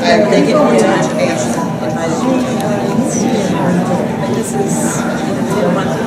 They give more time to answer. But this is one of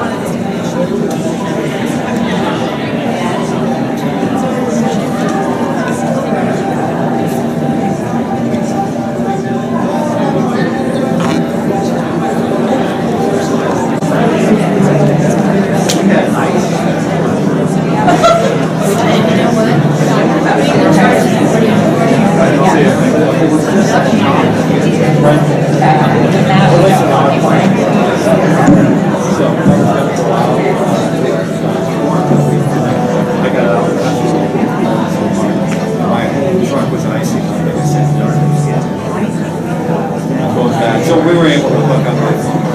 So we were able to look up my phone.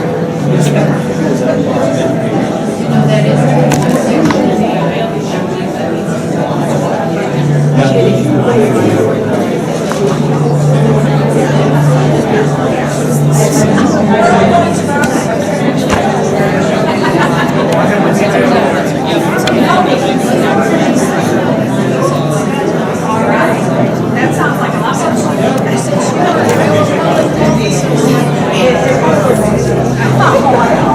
that sounds like a lot of fun.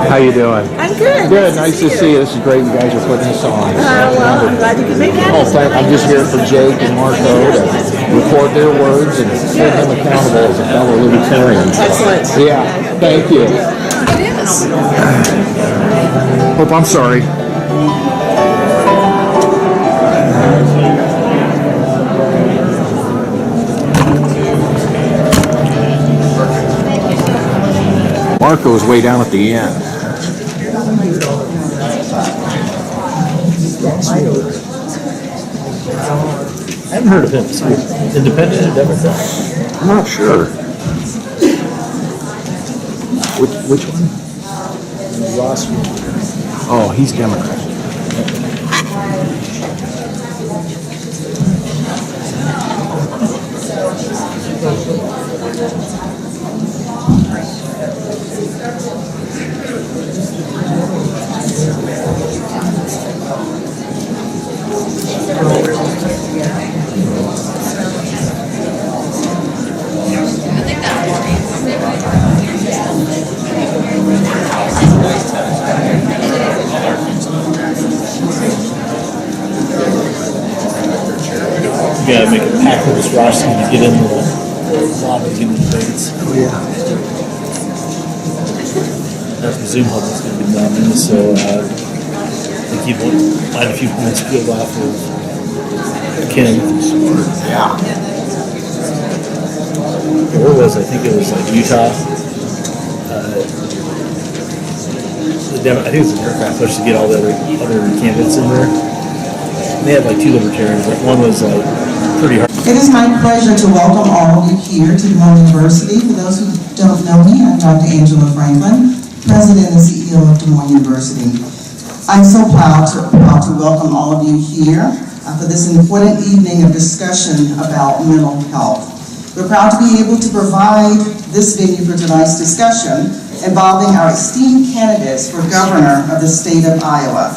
How you doing? I'm good. Good. Nice to see you. This is great. You guys are putting this on. Well, I'm glad you could make it. I'm just here for Jake and Marco to record their words and hold them accountable as a fellow libertarian. Excellent. Yeah. Thank you. It is. Hope I'm sorry. Marco's way down at the end. I haven't heard of him. Is he independent or Democrat? I'm not sure. Which one? Ross. Oh, he's Democrat. You gotta make a pact with this Ross to get into the lobbying debates. Oh, yeah. That's the Zoom hub that's gonna be done, and so I think you'd find a few points peeled off of Ken. Yeah. Where was it? I think it was like Utah. I think it's a Democrat push to get all the other candidates in there. And they had like two libertarians. Like one was like pretty hard. It is my pleasure to welcome all of you here to Des Moines University. For those who don't know me, I'm Dr. Angela Franklin, President and CEO of Des Moines University. I'm so proud to welcome all of you here for this important evening of discussion about mental health. We're proud to be able to provide this venue for tonight's discussion involving our esteemed candidates for governor of the state of Iowa.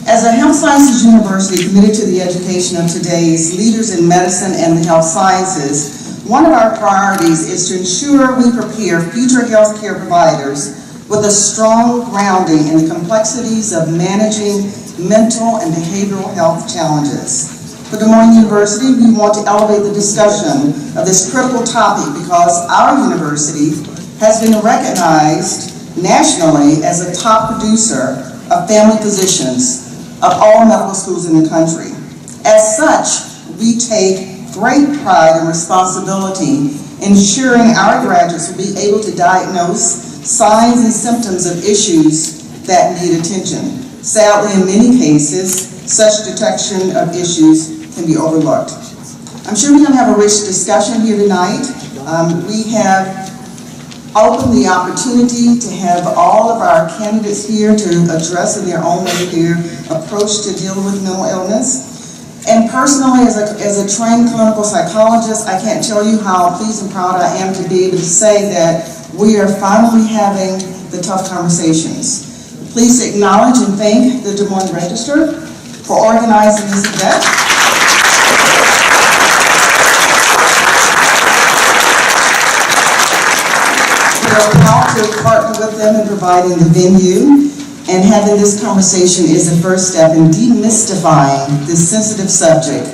As a health sciences university committed to the education of today's leaders in medicine and the health sciences, one of our priorities is to ensure we prepare future healthcare providers with a strong grounding in the complexities of managing mental and behavioral health challenges. For Des Moines University, we want to elevate the discussion of this critical topic because our university has been recognized nationally as a top producer of family physicians of all medical schools in the country. As such, we take great pride and responsibility ensuring our graduates will be able to diagnose signs and symptoms of issues that need attention. Sadly, in many cases, such detection of issues can be overlooked. I'm sure we're going to have a rich discussion here tonight. We have opened the opportunity to have all of our candidates here to address in their own way their approach to dealing with mental illness. And personally, as a trained clinical psychologist, I can't tell you how pleased and proud I am to be able to say that we are finally having the tough conversations. Please acknowledge and thank the Des Moines Register for organizing this event. We're proud to partner with them in providing the venue, and having this conversation is the first step in demystifying this sensitive subject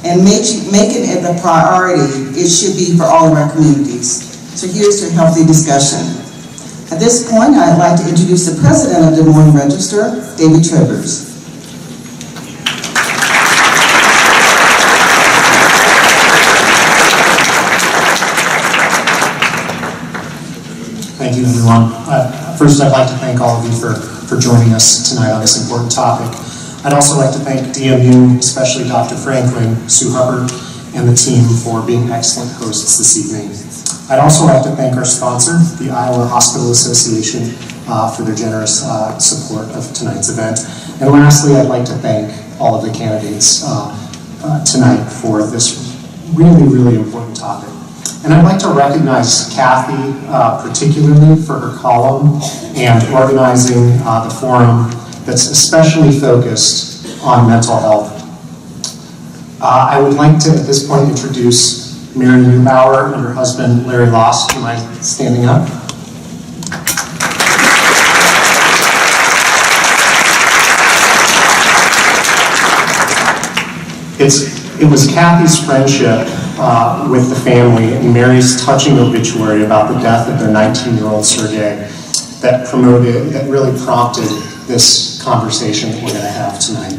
and making it the priority it should be for all of our communities. So here's to a healthy discussion. At this point, I'd like to introduce the president of Des Moines Register, David Trivers. Thank you, everyone. First, I'd like to thank all of you for joining us tonight on this important topic. I'd also like to thank DMU, especially Dr. Franklin, Sue Hubbard, and the team for being excellent hosts this evening. I'd also like to thank our sponsor, the Iowa Hospital Association, for their generous support of tonight's event. And lastly, I'd like to thank all of the candidates tonight for this really, really important topic. And I'd like to recognize Kathie particularly for her column and organizing the forum that's especially focused on mental health. I would like to, at this point, introduce Mary Neubauer and her husband, Larry Loss. Do you mind standing up? It was Kathie's friendship with the family and Mary's touching obituary about the death of their 19-year-old Sergei that really prompted this conversation that we're going to have tonight.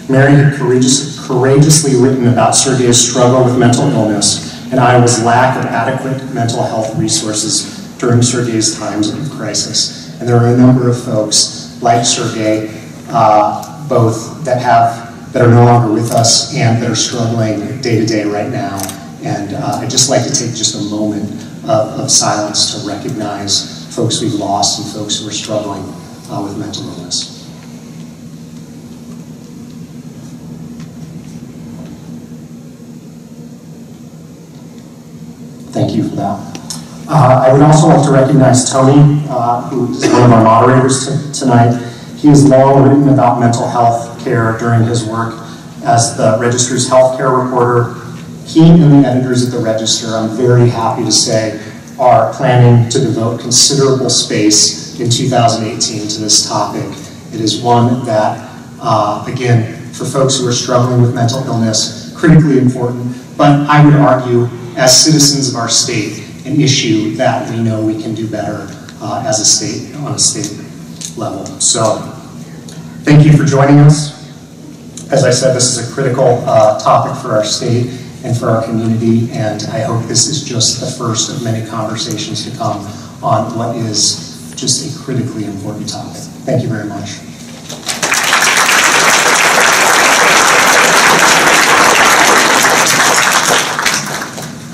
Mary had courageously written about Sergei's struggle with mental illness and Iowa's lack of adequate mental health resources during Sergei's times of crisis. And there are a number of folks like Sergei, both that are no longer with us and that are struggling day to day right now. And I'd just like to take just a moment of silence to recognize folks we've lost and folks who are struggling with mental illness. Thank you for that. I would also like to recognize Tony, who is one of our moderators tonight. He has long written about mental health care during his work as the Register's healthcare reporter. He and the editors at the Register, I'm very happy to say, are planning to devote considerable space in 2018 to this topic. It is one that, again, for folks who are struggling with mental illness, critically important, but I would argue, as citizens of our state, an issue that we know we can do better as a state, on a state level. So, thank you for joining us. As I said, this is a critical topic for our state and for our community, and I hope this is just the first of many conversations to come on what is just a critically important topic. Thank you very much.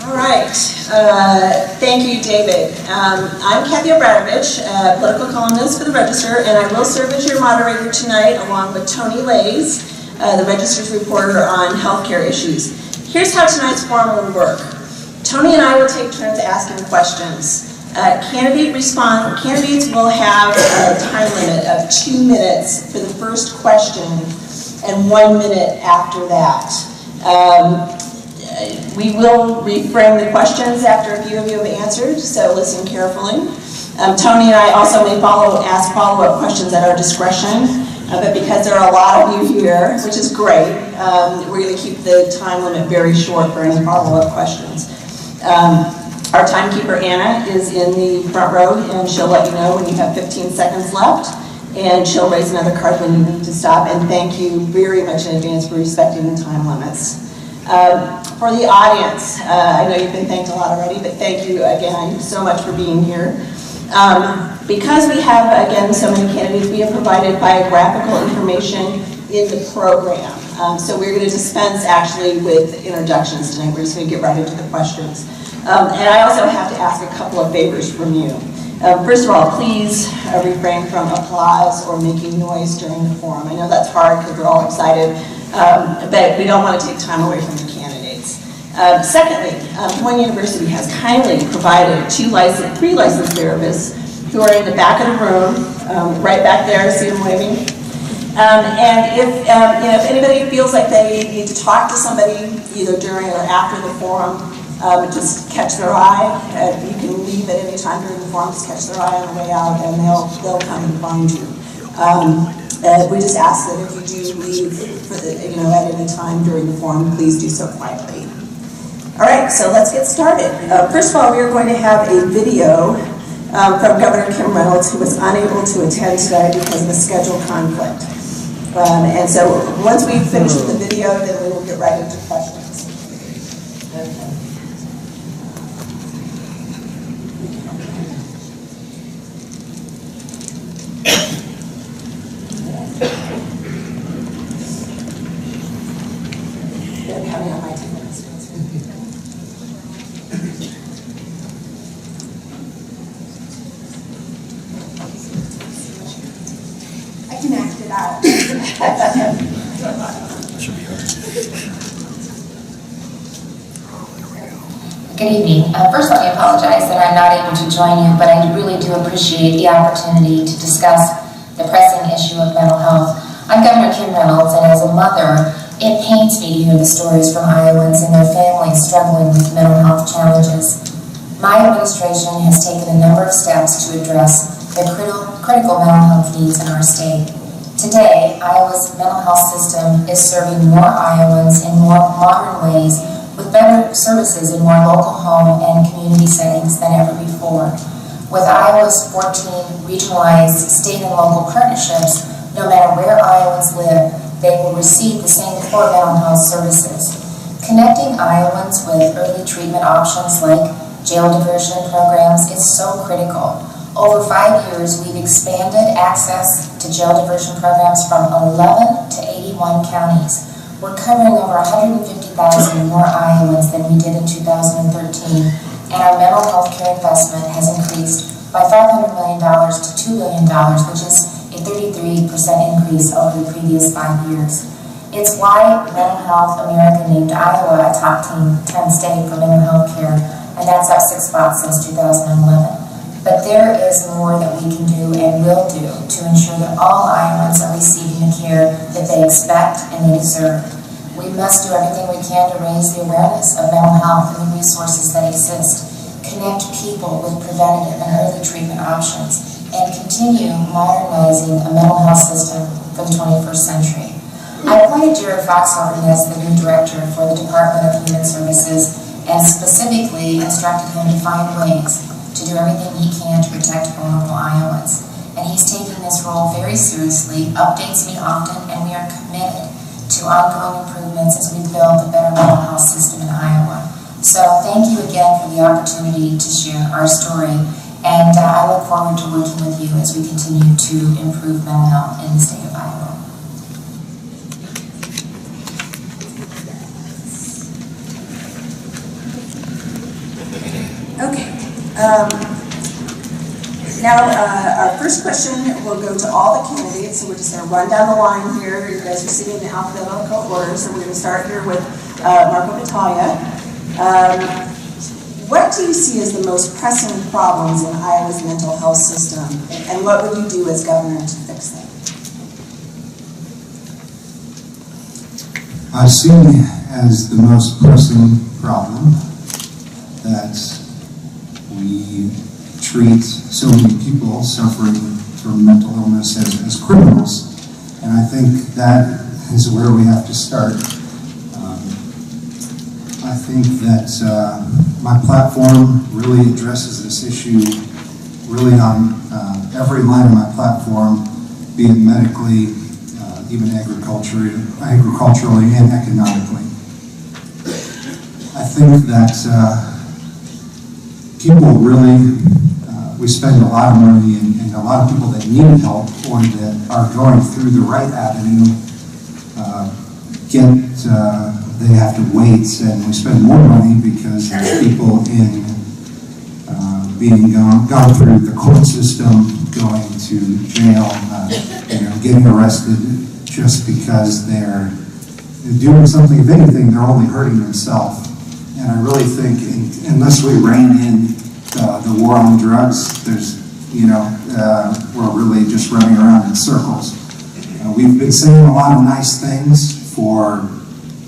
All right. Thank you, David. I'm Kathie Obradovich, political columnist for the Register, and I will serve as your moderator tonight along with Tony Lays, the Register's reporter on healthcare issues. Here's how tonight's forum will work. Tony and I will take turns asking questions. Candidates will have a time limit of 2 minutes for the first question and 1 minute after that. We will reframe the questions after a few of you have answered, so listen carefully. Tony and I also may ask follow-up questions at our discretion, but because there are a lot of you here, which is great, we're going to keep the time limit very short for any follow-up questions. Our timekeeper, Anna, is in the front row, and she'll let you know when you have 15 seconds left, and she'll raise another card when you need to stop, and thank you very much in advance for respecting the time limits. For the audience, I know you've been thanked a lot already, but thank you again so much for being here. Because we have, again, so many candidates, we have provided biographical information in the program. So we're going to dispense actually with introductions tonight. We're just going to get right into the questions. And I also have to ask a couple of favors from you. First of all, please refrain from applause or making noise during the forum. I know that's hard because we're all excited, but we don't want to take time away from the candidates. Secondly, Des Moines University has kindly provided three licensed therapists who are in the back of the room, right back there. See them waving. And if anybody feels like they need to talk to somebody either during or after the forum, just catch their eye. You can leave at any time during the forum, just catch their eye on the way out, and they'll come and find you. We just ask that if you do leave at any time during the forum, please do so quietly. All right, so let's get started. First of all, we are going to have a video from Governor Kim Reynolds, who was unable to attend today because of a schedule conflict. And so once we finish the video, then we will get right into questions. Okay. They're coming on my 10 minutes. I can act it out. Should be hard. Good evening. First, let me apologize that I'm not able to join you, but I really do appreciate the opportunity to discuss the pressing issue of mental health. I'm Governor Kim Reynolds, and as a mother, it pains me to hear the stories from Iowans and their families struggling with mental health challenges. My administration has taken a number of steps to address the critical mental health needs in our state. Today, Iowa's mental health system is serving more Iowans in more modern ways with better services in more local home and community settings than ever before. With Iowa's 14 regionalized state and local partnerships, no matter where Iowans live, they will receive the same core mental health services. Connecting Iowans with early treatment options like jail diversion programs is so critical. Over 5 years, we've expanded access to jail diversion programs from 11 to 81 counties. We're covering over 150,000 more Iowans than we did in 2013, and our mental health care investment has increased by $500 million to $2 billion, which is a 33% increase over the previous 5 years. It's why Mental Health America named Iowa a top 10 state for mental health care, and that's up 6 spots since 2011. But there is more that we can do and will do to ensure that all Iowans are receiving the care that they expect and they deserve. We must do everything we can to raise the awareness of mental health and the resources that exist, connect people with preventative and early treatment options, and continue modernizing a mental health system for the 21st century. I appointed Jared Foxhorn as the new director for the Department of Human Services and specifically instructed him to find ways to do everything he can to protect vulnerable Iowans. And he's taking this role very seriously, updates me often, and we are committed to ongoing improvements as we build a better mental health system in Iowa. So thank you again for the opportunity to share our story, and I look forward to working with you as we continue to improve mental health in the state of Iowa. Okay. Now, our first question will go to all the candidates, so we're just going to run down the line here. You guys are sitting in alphabetical order, so we're going to start here with Marco Battaglia. What do you see as the most pressing problems in Iowa's mental health system, and what would you do as governor to fix them? I see as the most pressing problem that we treat so many people suffering from mental illness as criminals, and I think that is where we have to start. I think that my platform really addresses this issue really on every line of my platform, be it medically, even agriculturally and economically. I think that people really, we spend a lot of money, and a lot of people that need help or that are going through the right avenue they have to wait, and we spend more money because people in being gone through the court system, going to jail, getting arrested just because they're doing something. If anything, they're only hurting themselves. And I really think unless we rein in the war on drugs, we're really just running around in circles. We've been saying a lot of nice things for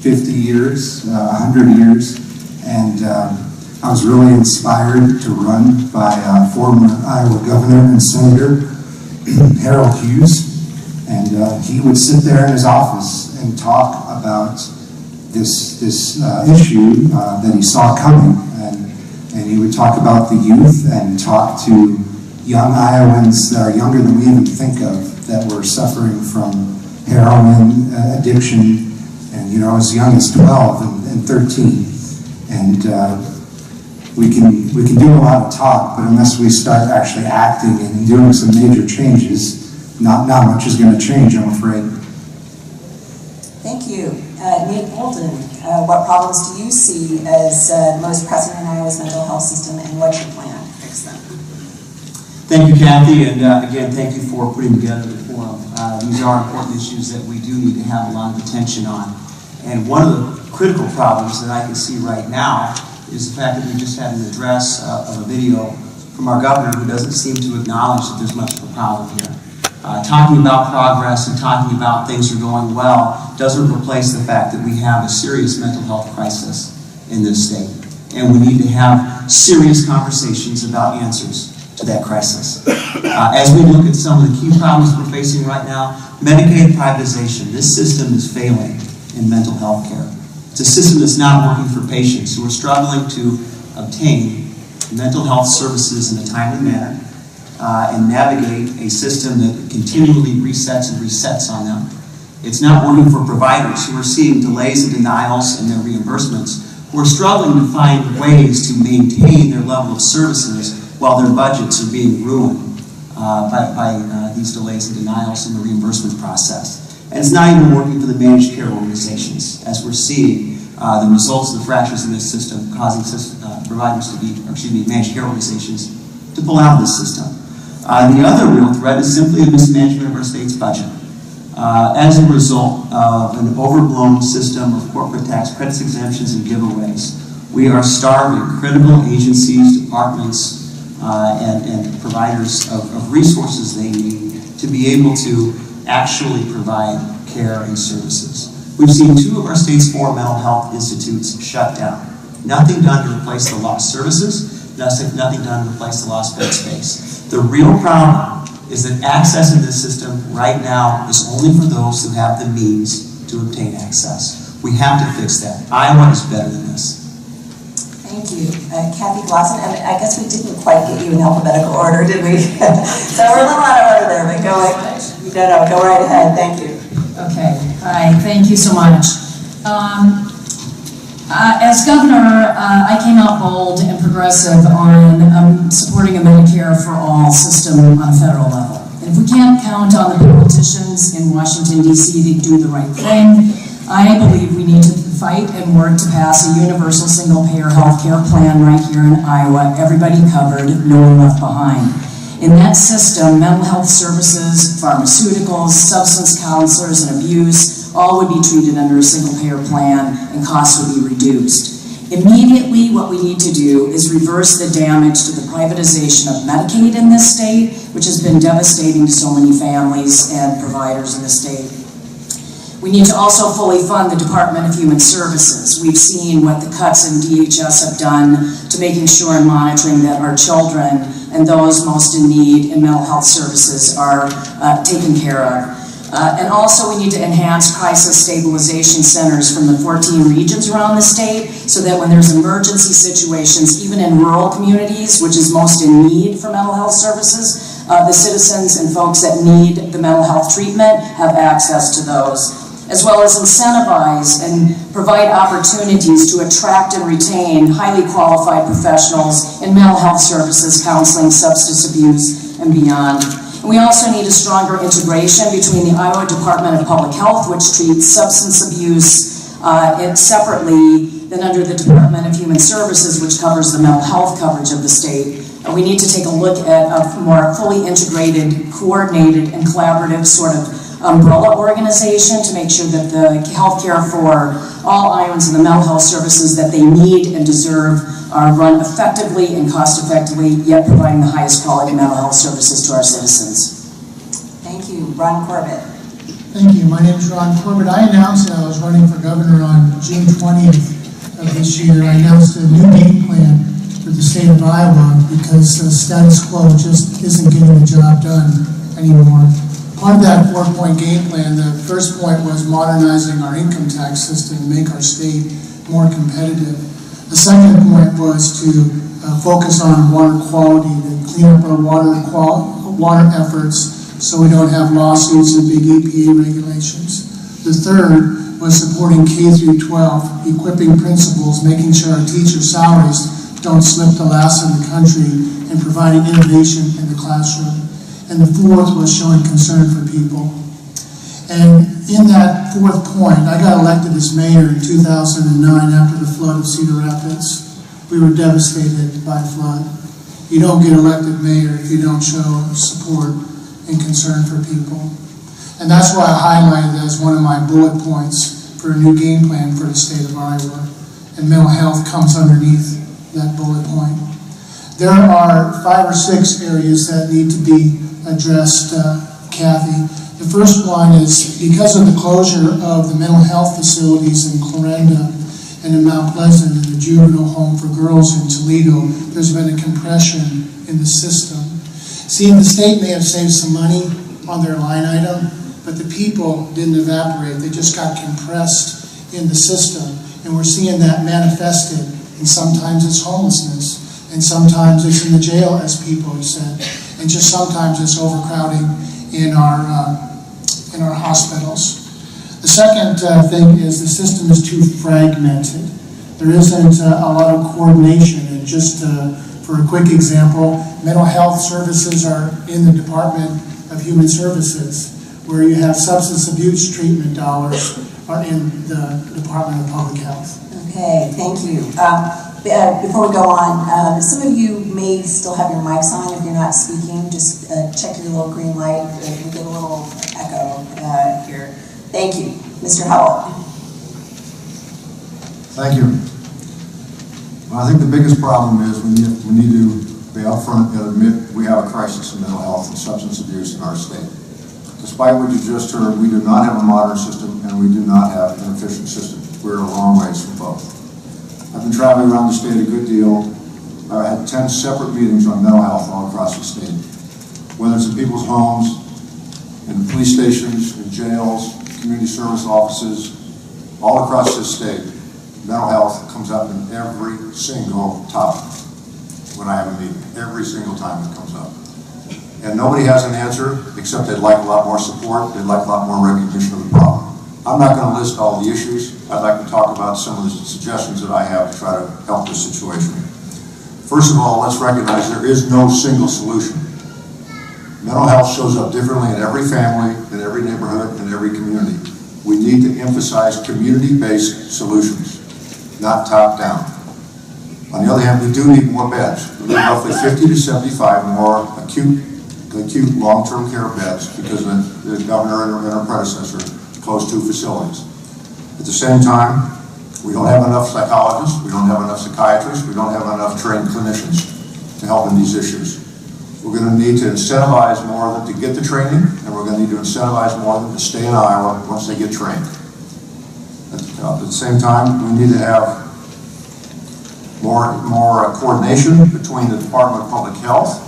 50 years, 100 years, And I was really inspired to run by former Iowa Governor and Senator Harold Hughes. And he would sit there in his office and talk about this issue that he saw coming. And he would talk about the youth and talk to young Iowans that are younger than we even think of, that were suffering from heroin addiction, and as young as 12 and 13. And we can do a lot of talk, but unless we start actually acting and doing some major changes, not much is going to change, I'm afraid. Thank you. Nate Bolden, what problems do you see as most pressing in Iowa's mental health system, and what's your plan to fix them? Thank you, Kathy, and again, thank you for putting together the forum. These are important issues that we do need to have a lot of attention on. And one of the critical problems that I can see right now is the fact that we just had an address of a video from our governor who doesn't seem to acknowledge that there's much of a problem here. Talking about progress and talking about things are going well doesn't replace the fact that we have a serious mental health crisis in this state. And we need to have serious conversations about answers to that crisis. As we look at some of the key problems we're facing right now, Medicaid privatization. This system is failing in mental health care. It's a system that's not working for patients who are struggling to obtain mental health services in a timely manner and navigate a system that continually resets and resets on them. It's not working for providers who are seeing delays and denials in their reimbursements, who are struggling to find ways to maintain their level of services while their budgets are being ruined by these delays and denials in the reimbursement process. And it's not even working for the managed care organizations, as we're seeing the results of the fractures in this system causing providers to be, managed care organizations to pull out of this system. The other real threat is simply the mismanagement of our state's budget. As a result of an overblown system of corporate tax credits, exemptions, and giveaways, we are starving critical agencies, departments, and providers of resources they need to be able to actually provide care and services. We've seen 2 of our state's 4 mental health institutes shut down. Nothing done to replace the lost services, nothing done to replace the lost bed space. The real problem is that access in this system right now is only for those who have the means to obtain access. We have to fix that. Iowa is better than this. Thank you. Kathy Glosson, and I guess we didn't quite get you in alphabetical order, did we? So we're a little out of order there, but go right ahead. Thank you. Okay. Hi. Thank you so much. As governor, I came out bold and progressive on supporting a Medicare for all system on a federal level. And if we can't count on the politicians in Washington, D.C. to do the right thing, I believe we need to fight and work to pass a universal single-payer health care plan right here in Iowa, everybody covered, no one left behind. In that system, mental health services, pharmaceuticals, substance counselors, and abuse all would be treated under a single-payer plan, and costs would be reduced. Immediately, what we need to do is reverse the damage to the privatization of Medicaid in this state, which has been devastating to so many families and providers in the state. We need to also fully fund the Department of Human Services. We've seen what the cuts in DHS have done to making sure and monitoring that our children and those most in need in mental health services are taken care of. And also we need to enhance crisis stabilization centers from the 14 regions around the state so that when there's emergency situations, even in rural communities, which is most in need for mental health services, the citizens and folks that need the mental health treatment have access to those, as well as incentivize and provide opportunities to attract and retain highly qualified professionals in mental health services, counseling, substance abuse, and beyond. And we also need a stronger integration between the Iowa Department of Public Health, which treats substance abuse separately than under the Department of Human Services, which covers the mental health coverage of the state. And we need to take a look at a more fully integrated, coordinated, and collaborative sort of umbrella organization to make sure that the health care for all Iowans and the mental health services that they need and deserve are run effectively and cost effectively, yet providing the highest quality mental health services to our citizens. Thank you. Ron Corbett. Thank you. My name is Ron Corbett. I announced that I was running for governor on June 20th of this year, I announced a new game plan for the state of Iowa because the status quo just isn't getting the job done anymore. Part of that 4-point game plan, the first point was modernizing our income tax system to make our state more competitive. The second point was to focus on water quality, to clean up our water efforts so we don't have lawsuits and big EPA regulations. The third was supporting K through 12, equipping principals, making sure our teacher salaries don't slip the last in the country, and providing innovation in the classroom. And the fourth was showing concern for people. And in that fourth point, I got elected as mayor in 2009 after the flood of Cedar Rapids. We were devastated by flood. You don't get elected mayor if you don't show support and concern for people. And that's why I highlighted it as one of my bullet points for a new game plan for the state of Iowa. And mental health comes underneath that bullet point. There are 5 or 6 areas that need to be addressed, Kathie. The first one is because of the closure of the mental health facilities in Clarinda and in Mount Pleasant and the juvenile home for girls in Toledo, there's been a compression in the system. See, the state may have saved some money on their line item, but the people didn't evaporate. They just got compressed in the system. And we're seeing that manifested, and sometimes it's homelessness, and sometimes it's in the jail, as people have said, and just sometimes it's overcrowding in our hospitals. The second thing is the system is too fragmented. There isn't a lot of coordination. And just for a quick example, mental health services are in the Department of Human Services, where you have substance abuse treatment dollars are in the Department of Public Health. Okay, thank you. Before we go on, some of you may still have your mics on if you're not speaking. Just check your little green light. We get a little echo here. Thank you. Mr. Howell. Thank you. Well, I think the biggest problem is we need to be upfront and admit we have a crisis in mental health and substance abuse in our state. Despite what you just heard, we do not have a modern system and we do not have an efficient system. We're a long ways from both. I've been traveling around the state a good deal. I had 10 separate meetings on mental health all across the state. Whether it's in people's homes, in police stations, in jails, community service offices, all across this state, mental health comes up in every single topic when I have a meeting, every single time it comes up. And nobody has an answer, except they'd like a lot more support, they'd like a lot more recognition of the problem. I'm not going to list all the issues. I'd like to talk about some of the suggestions that I have to try to help this situation. First of all, let's recognize there is no single solution. Mental health shows up differently in every family, in every neighborhood, in every community. We need to emphasize community-based solutions, not top-down. On the other hand, we do need more beds. We need roughly 50 to 75 more acute long-term care beds because the governor and her predecessor closed 2 facilities. At the same time, we don't have enough psychologists, we don't have enough psychiatrists, we don't have enough trained clinicians to help in these issues. We're going to need to incentivize more of them to get the training, and we're going to need to incentivize more of them to stay in Iowa once they get trained. At the same time, we need to have more coordination between the Department of Public Health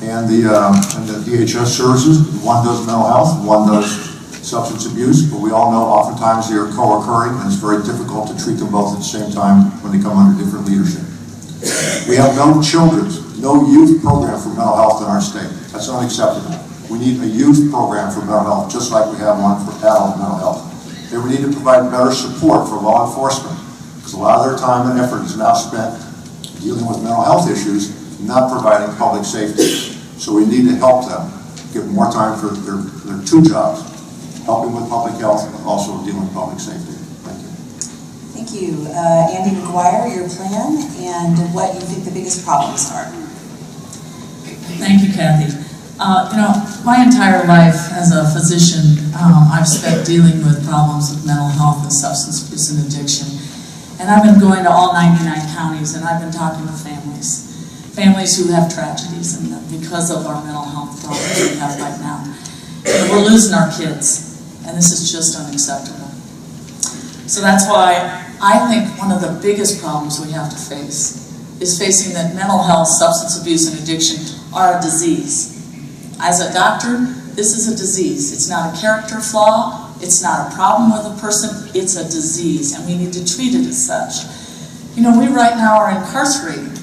and the DHS services. One does mental health, one does substance abuse, but we all know oftentimes they are co-occurring and it's very difficult to treat them both at the same time when they come under different leadership. We have no youth program for mental health in our state. That's unacceptable. We need a youth program for mental health just like we have one for adult mental health. And we need to provide better support for law enforcement because a lot of their time and effort is now spent dealing with mental health issues, not providing public safety. So we need to help them give more time for their 2 jobs. Helping with public health, but also dealing with public safety. Thank you. Thank you. Andy McGuire, your plan and what you think the biggest problems are. Thank you, Kathie. My entire life as a physician, I've spent dealing with problems with mental health and substance abuse and addiction. And I've been going to all 99 counties and I've been talking to families who have tragedies and because of our mental health problems we have right now. And we're losing our kids. And this is just unacceptable. So that's why I think one of the biggest problems we have to face is facing that mental health, substance abuse, and addiction are a disease. As a doctor, this is a disease. It's not a character flaw. It's not a problem with a person. It's a disease, and we need to treat it as such. You know, we right now are incarcerating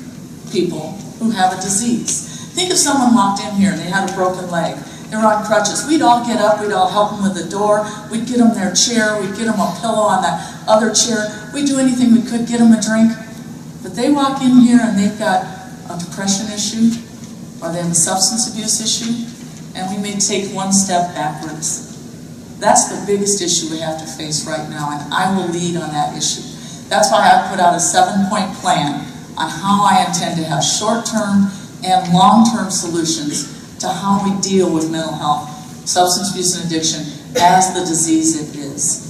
people who have a disease. Think if someone walked in here and they had a broken leg. They were on crutches. We'd all get up. We'd all help them with the door. We'd get them their chair. We'd get them a pillow on that other chair. We'd do anything we could, get them a drink. But they walk in here and they've got a depression issue, or they have a substance abuse issue, and we may take one step backwards. That's the biggest issue we have to face right now, and I will lead on that issue. That's why I put out a 7-point plan on how I intend to have short-term and long-term solutions to how we deal with mental health, substance abuse, and addiction as the disease it is.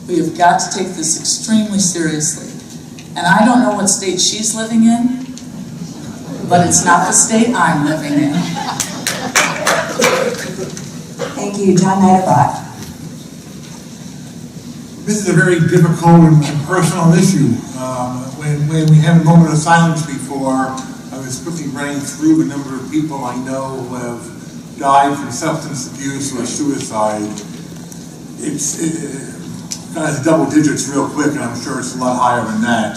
We have got to take this extremely seriously. And I don't know what state she's living in, but it's not the state I'm living in. Thank you, John Niederbach. This is a very difficult and personal issue. When we had a moment of silence before, I was quickly running through the number of people I know who have died from substance abuse or suicide. It got into double digits real quick, and I'm sure it's a lot higher than that.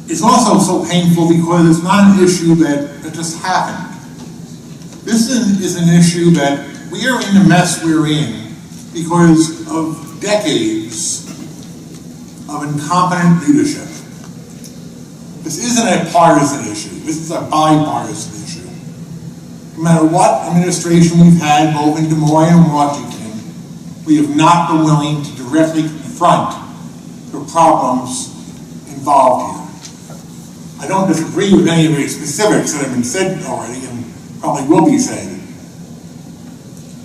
It's also so painful because it's not an issue that just happened. This is an issue that we are in the mess we're in because of decades of incompetent leadership. This isn't a partisan issue. This is a bipartisan issue. No matter what administration we've had, both in Des Moines and Washington, we have not been willing to directly confront the problems involved here. I don't disagree with any of the specifics that have been said already and probably will be said.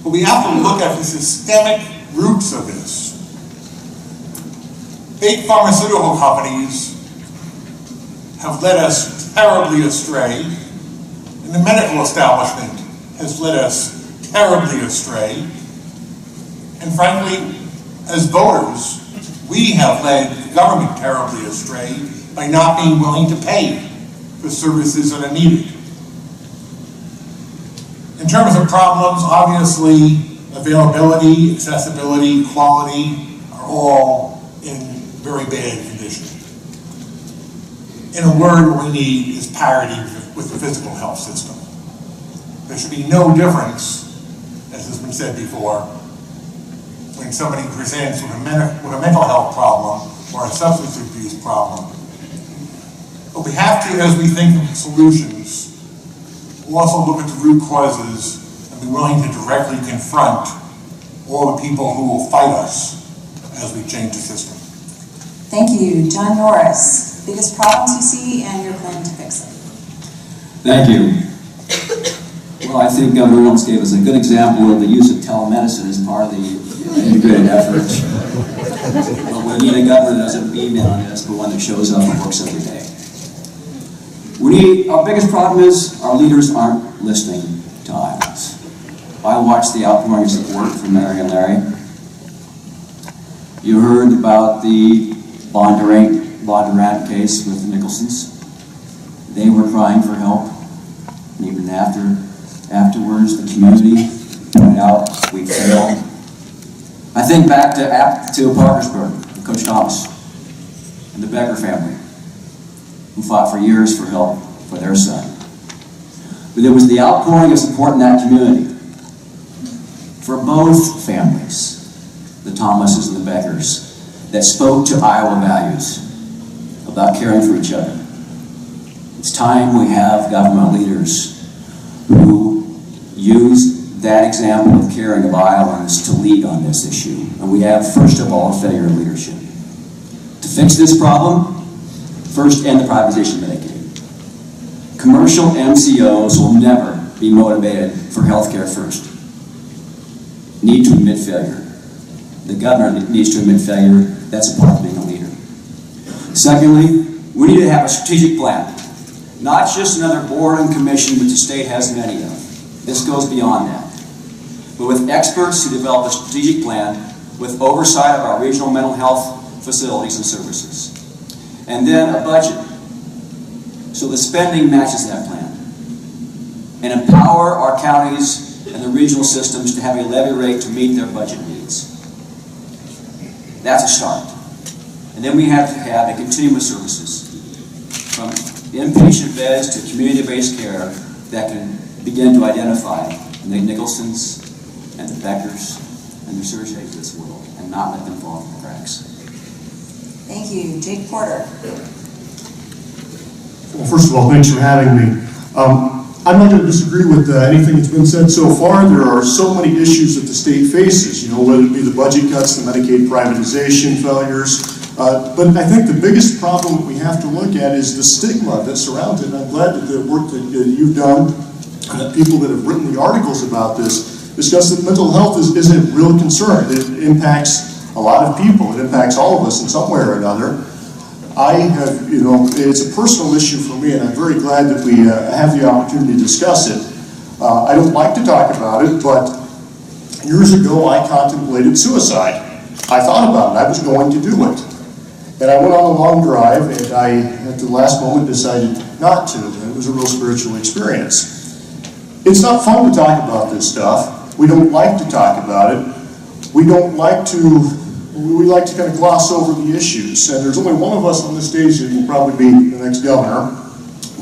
But we have to look at the systemic roots of this. Big pharmaceutical companies have led us terribly astray, and the medical establishment has led us terribly astray. And frankly, as voters, we have led the government terribly astray by not being willing to pay for services that are needed. In terms of problems, obviously, availability, accessibility, quality are all in very bad condition. In a word, what we need is parity with the physical health system. There should be no difference, as has been said before, when somebody presents with a mental health problem or a substance abuse problem. But we have to, as we think of solutions, also look at the root causes and be willing to directly confront all the people who will fight us as we change the system. Thank you. John Norris, biggest problems you see and your plan to fix them. Thank you. Well, I think Governor Reynolds gave us a good example of the use of telemedicine as part of the integrated effort. But we need a governor that doesn't beam in on this, but one that shows up and works every day. Our biggest problem is our leaders aren't listening to Iowans. I watched the outpouring of support from Mary and Larry. You heard about the Bondurant case with the Nicholsons. They were crying for help, and even afterwards, the community pointed out we failed. I think back to Parkersburg, and Coach Thomas, and the Becker family, who fought for years for help for their son. But there was the outpouring of support in that community for both families, the Thomases and the Beckers, that spoke to Iowa values about caring for each other. It's time we have government leaders who use that example of caring of Iowans to lead on this issue. And we have, first of all, a failure of leadership. To fix this problem, first, end the privatization of Medicaid. Commercial MCOs will never be motivated for health care first. Need to admit failure. The governor needs to admit failure. That's a part of being a leader. Secondly, we need to have a strategic plan. Not just another board and commission, which the state has many of. This goes beyond that. But with experts who develop a strategic plan with oversight of our regional mental health facilities and services. And then a budget, so the spending matches that plan. And empower our counties and the regional systems to have a levy rate to meet their budget needs. That's a start. And then we have to have a continuum of services, from inpatient beds to community-based care that can begin to identify the Nicholsons and the Beckers and the Sergei of this world and not let them fall through the cracks. Thank you. Jake Porter. Well, first of all, thanks for having me. I'm not going to disagree with anything that's been said so far. There are so many issues that the state faces, whether it be the budget cuts, the Medicaid privatization failures. But I think the biggest problem that we have to look at is the stigma that surrounds it. And I'm glad that the work that you've done and that people that have written the articles about this discuss that mental health is a real concern. It impacts a lot of people. It impacts all of us in some way or another. I have, it's a personal issue for me, and I'm very glad that we have the opportunity to discuss it. I don't like to talk about it, but years ago I contemplated suicide. I thought about it. I was going to do it. And I went on a long drive, and I, at the last moment, decided not to. And it was a real spiritual experience. It's not fun to talk about this stuff. We don't like to talk about it. We like to kind of gloss over the issues. And there's only one of us on this stage that will probably be the next governor.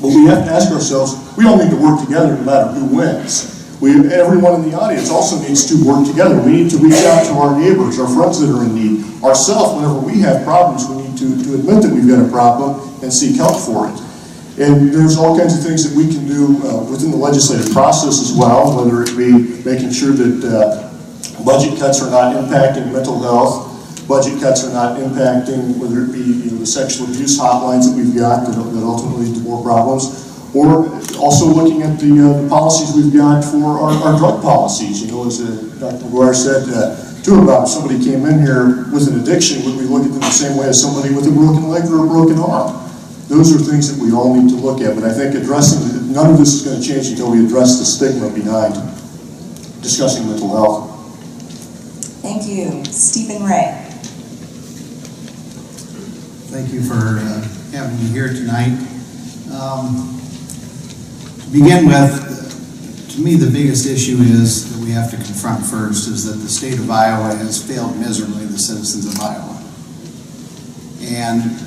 But we have to ask ourselves, we all need to work together no matter who wins. Everyone in the audience also needs to work together. We need to reach out to our neighbors, our friends that are in need. Ourselves, whenever we have problems, we need to admit that we've got a problem and seek help for it. And there's all kinds of things that we can do within the legislative process as well, whether it be making sure that budget cuts are not impacting mental health, budget cuts are not impacting, whether it be the sexual abuse hotlines that we've got that ultimately lead to more problems, or also looking at the policies we've got for our drug policies. As Dr. McGuire said, too, about if somebody came in here with an addiction, would we look at them the same way as somebody with a broken leg or a broken arm? Those are things that we all need to look at, but I think none of this is going to change until we address the stigma behind discussing mental health. Thank you. Stephen Ray. Thank you for having me here tonight. To begin with, to me the biggest issue is that we have to confront first is that the state of Iowa has failed miserably the citizens of Iowa. And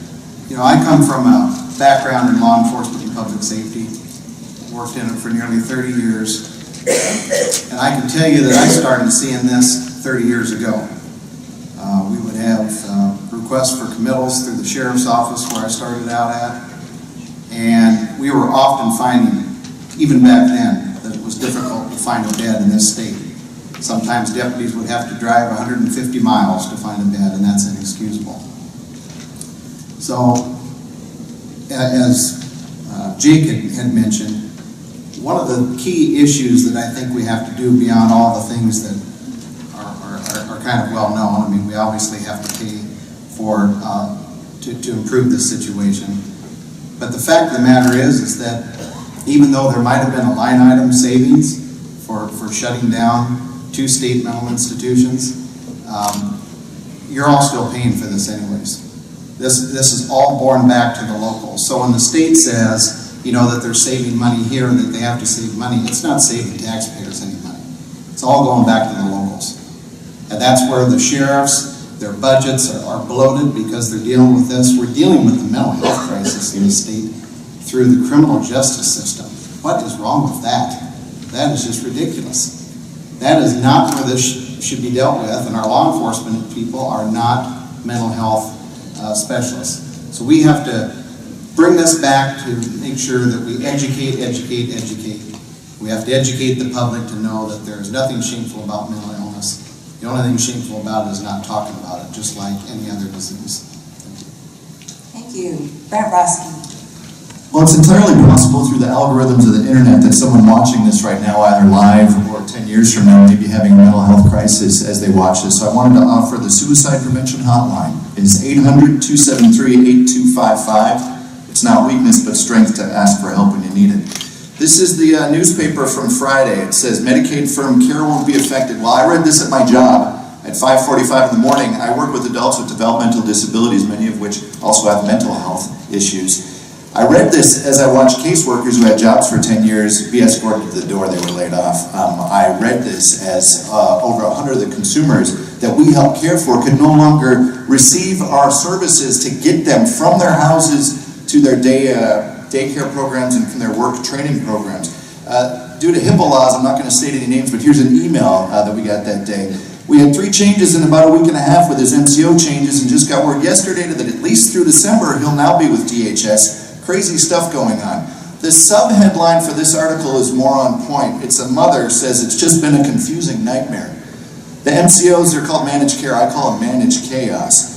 I come from a background in law enforcement and public safety, worked in it for nearly 30 years, and I can tell you that I started seeing this 30 years ago. We would have requests for committals through the sheriff's office where I started out at, and we were often finding, even back then, that it was difficult to find a bed in this state. Sometimes deputies would have to drive 150 miles to find a bed, and that's inexcusable. So, as Jake had mentioned, one of the key issues that I think we have to do beyond all the things that are kind of well known, I mean, we obviously have to pay for, to improve this situation. But the fact of the matter is that even though there might have been a line item savings for shutting down 2 state mental institutions, you're all still paying for this anyways. This is all borne back to the locals. So when the state says, that they're saving money here and that they have to save money, it's not saving taxpayers any money. It's all going back to the locals. And that's where the sheriffs, their budgets are bloated because they're dealing with this. We're dealing with the mental health crisis in the state through the criminal justice system. What is wrong with that? That is just ridiculous. That is not where this should be dealt with, and our law enforcement people are not mental health specialists. So we have to bring this back to make sure that we educate. We have to educate the public to know that there is nothing shameful about mental illness. The only thing shameful about it is not talking about it, just like any other disease. Thank you. Brent Roski. Well, it's entirely possible through the algorithms of the internet that someone watching this right now, either live or 10 years from now, may be having a mental health crisis as they watch this. So I wanted to offer the suicide prevention hotline. It is 800-273-8255. It's not weakness but strength to ask for help when you need it. This is the newspaper from Friday. It says Medicaid firm care won't be affected. Well, I read this at my job. At 5:45 in the morning, I work with adults with developmental disabilities, many of which also have mental health issues. I read this as I watched caseworkers who had jobs for 10 years be escorted to the door. They were laid off. I read this as over 100 of the consumers that we help care for could no longer receive our services to get them from their houses to their daycare programs and from their work training programs. Due to HIPAA laws, I'm not going to state any names, but here's an email that we got that day. We had 3 changes in about a week and a half with his MCO changes, and just got word yesterday that at least through December he'll now be with DHS. Crazy stuff going on. The sub-headline for this article is more on point. It's a mother says it's just been a confusing nightmare. The MCOs are called managed care. I call them managed chaos.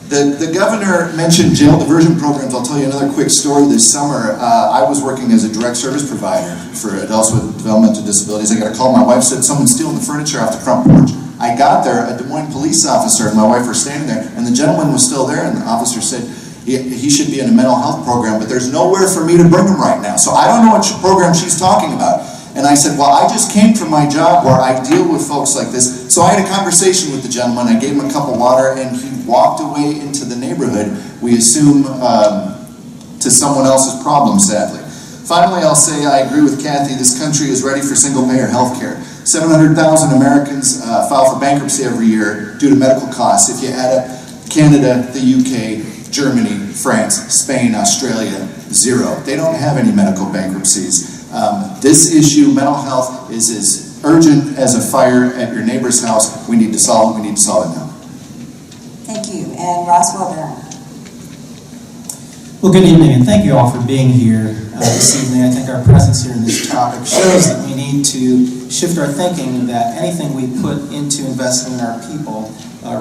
The governor mentioned jail diversion programs. I'll tell you another quick story. This summer, I was working as a direct service provider for adults with developmental disabilities. I got a call. My wife said someone's stealing the furniture off the front porch. I got there, a Des Moines police officer and my wife were standing there, and the gentleman was still there, and the officer said he should be in a mental health program, but there's nowhere for me to bring him right now. So I don't know what program she's talking about. And I said, well, I just came from my job where I deal with folks like this. So I had a conversation with the gentleman. I gave him a cup of water, and he walked away into the neighborhood, we assume to someone else's problem, sadly. Finally, I'll say I agree with Kathie. This country is ready for single-payer health care. 700,000 Americans file for bankruptcy every year due to medical costs. If you add up Canada, the UK, Germany, France, Spain, Australia, 0. They don't have any medical bankruptcies. This issue, mental health, is as urgent as a fire at your neighbor's house. We need to solve it. We need to solve it now. Thank you. And Ross Wilburn. Well, good evening, and thank you all for being here this evening. I think our presence here in this topic shows that we need to shift our thinking that anything we put into investing in our people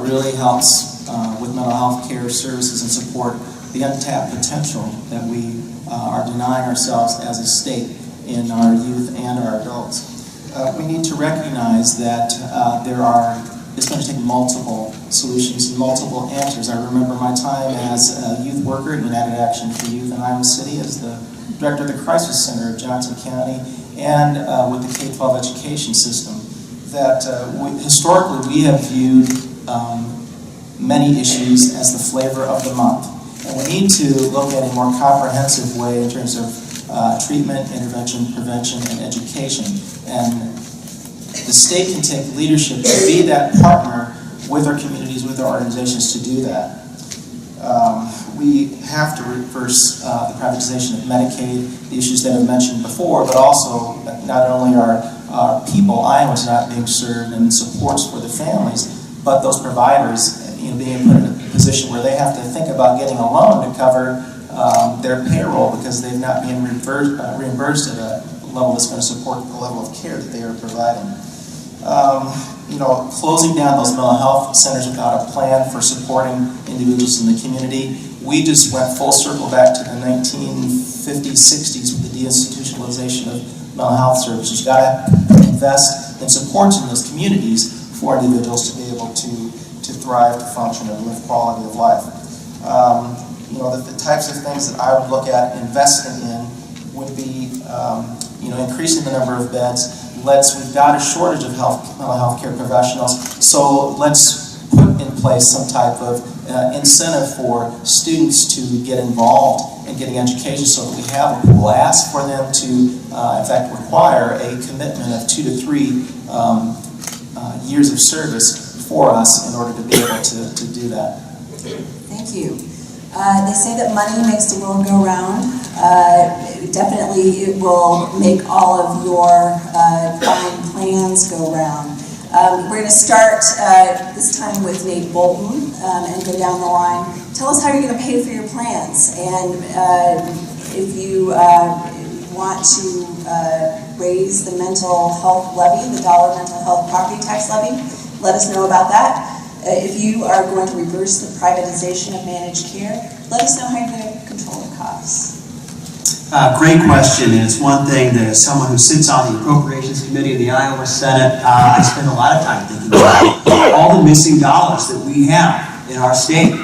really helps with mental health care services and support the untapped potential that we are denying ourselves as a state in our youth and our adults. We need to recognize that it's going to take multiple solutions and multiple answers. I remember my time as a youth worker at United Action for Youth in Iowa City as the director of the Crisis Center of Johnson County and with the K-12 education system, that historically we have viewed many issues as the flavor of the month. And we need to look at a more comprehensive way in terms of treatment, intervention, prevention, and education. And the state can take leadership to be that partner with our communities, with our organizations to do that. We have to reverse the privatization of Medicaid, the issues that I've mentioned before, but also not only are people, Iowans, not being served and supports for the families, but those providers being put in a position where they have to think about getting a loan to cover their payroll because they've not been reimbursed at a level that's going to support the level of care that they are providing. Closing down those mental health centers without a plan for supporting individuals in the community. We just went full circle back to the 1950s, 60s with the deinstitutionalization of mental health services. You've got to invest in supports in those communities for individuals to be able to thrive, to function, and live quality of life. The types of things that I would look at investing in would be, increasing the number of beds. We've got a shortage of mental health care professionals, so let's put in place some type of incentive for students to get involved in getting education so that we have a pool. Ask for them to, in fact, require a commitment of 2 to 3 years of service for us in order to be able to do that. Thank you. They say that money makes the world go round. Definitely it will make all of your fine plans go round. We're going to start this time with Nate Bolton and go down the line. Tell us how you're going to pay for your plans, and if you want to raise the mental health levy, the dollar mental health property tax levy, let us know about that. If you are going to reverse the privatization of managed care, let us know how you're going to control the costs. Great question, and it's one thing that as someone who sits on the Appropriations Committee of the Iowa Senate, I spend a lot of time thinking about all the missing dollars that we have in our state.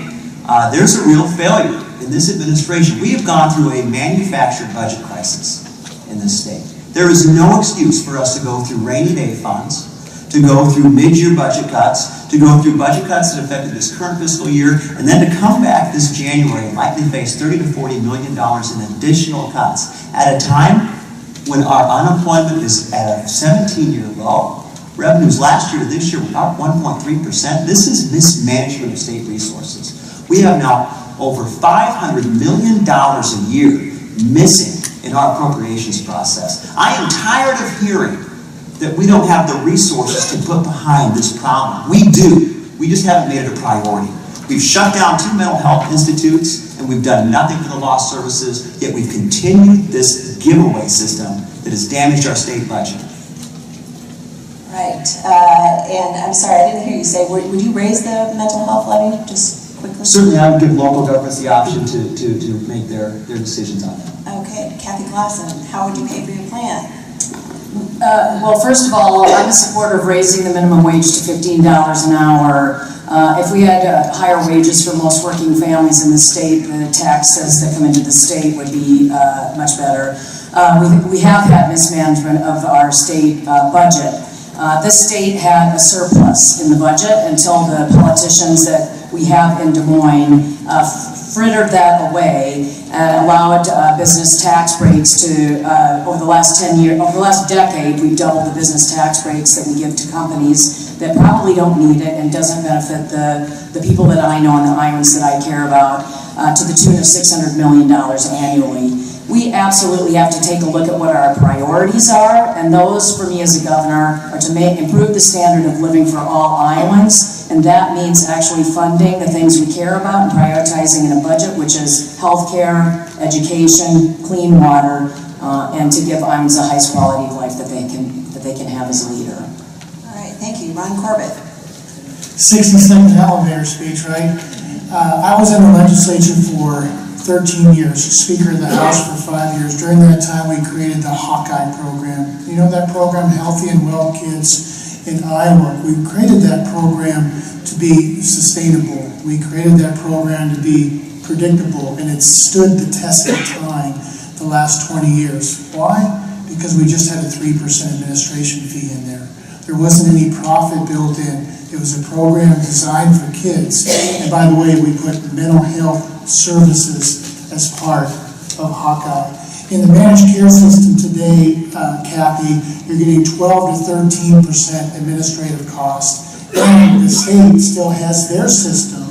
There's a real failure in this administration. We have gone through a manufactured budget crisis in this state. There is no excuse for us to go through rainy day funds, to go through mid-year budget cuts, to go through budget cuts that affected this current fiscal year, and then to come back this January and likely face $30 to $40 million in additional cuts at a time when our unemployment is at a 17-year low. Revenues last year to this year were up 1.3%. This is mismanagement of state resources. We have now over $500 million a year missing in our appropriations process. I am tired of hearing that we don't have the resources to put behind this problem. We do. We just haven't made it a priority. We've shut down 2 mental health institutes, and we've done nothing for the lost services, yet we've continued this giveaway system that has damaged our state budget. Right. And I'm sorry, I didn't hear you say, would you raise the mental health levy just quickly? Certainly, I would give local governments the option to make their decisions on that. Okay. Kathy Glassen, how would you pay for your plan? Well, first of all, I'm a supporter of raising the minimum wage to $15 an hour. If we had higher wages for most working families in the state, the taxes that come into the state would be much better. We have had mismanagement of our state budget. This state had a surplus in the budget until the politicians that we have in Des Moines frittered that away and allowed business tax breaks to, over the last 10 years, over the last decade, we've doubled the business tax breaks that we give to companies that probably don't need it and doesn't benefit the people that I know and the islands that I care about, to the tune of $600 million annually. We absolutely have to take a look at what our priorities are, and those for me as a governor are to improve the standard of living for all Iowans, and that means actually funding the things we care about and prioritizing in a budget, which is healthcare, education, clean water, and to give Iowans the highest quality of life that they can have as a leader. All right, thank you. Ron Corbett. 60-second elevator speech, right? I was in the legislature for 13 years, Speaker of the House for 5 years. During that time, we created the Hawkeye program. You know that program, Healthy and Well Kids in Iowa? We created that program to be sustainable. We created that program to be predictable, and it stood the test of time the last 20 years. Why? Because we just had a 3% administration fee in there. There wasn't any profit built in. It was a program designed for kids. And by the way, we put mental health services as part of Hawkeye. In the managed care system today, Kathy, you're getting 12 to 13% administrative cost. And the state still has their system,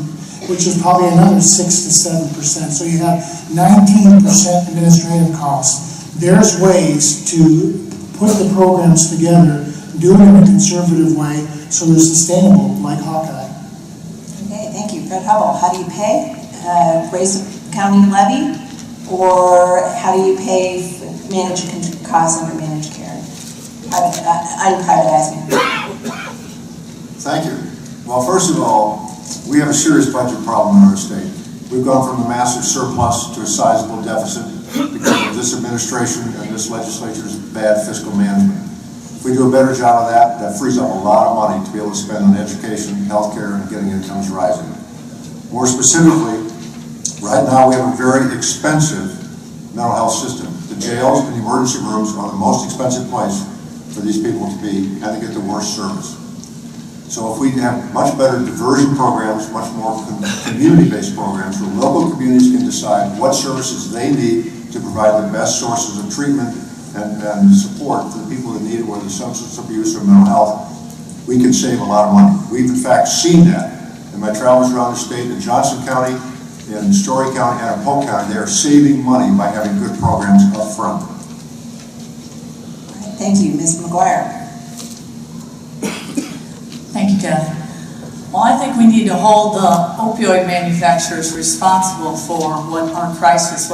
which is probably another 6 to 7%. So you have 19% administrative cost. There's ways to put the programs together, do it in a conservative way, so they're sustainable, like Hawkeye. Okay, thank you. Fred Hubble, how do you pay? Raise the county levy, or how do you pay managed costs under managed care? Unprivatizing. Thank you. Well, first of all, we have a serious budget problem in our state. We've gone from a massive surplus to a sizable deficit because of this administration and this legislature's bad fiscal management. If we do a better job of that, that frees up a lot of money to be able to spend on education, healthcare, and getting incomes rising. More specifically, right now we have a very expensive mental health system. The jails and the emergency rooms are the most expensive place for these people to be, and they get the worst service. So if we have much better diversion programs, much more community-based programs, where local communities can decide what services they need to provide the best sources of treatment and support for the people that need it, whether substance abuse or mental health, we can save a lot of money. We've in fact seen that. In my travels around the state, in Johnson County, in Story County, and in Polk County, they are saving money by having good programs up front. Thank you. Ms. McGuire. Thank you, Kathy. Well, I think we need to hold the opioid manufacturers responsible for what the crisis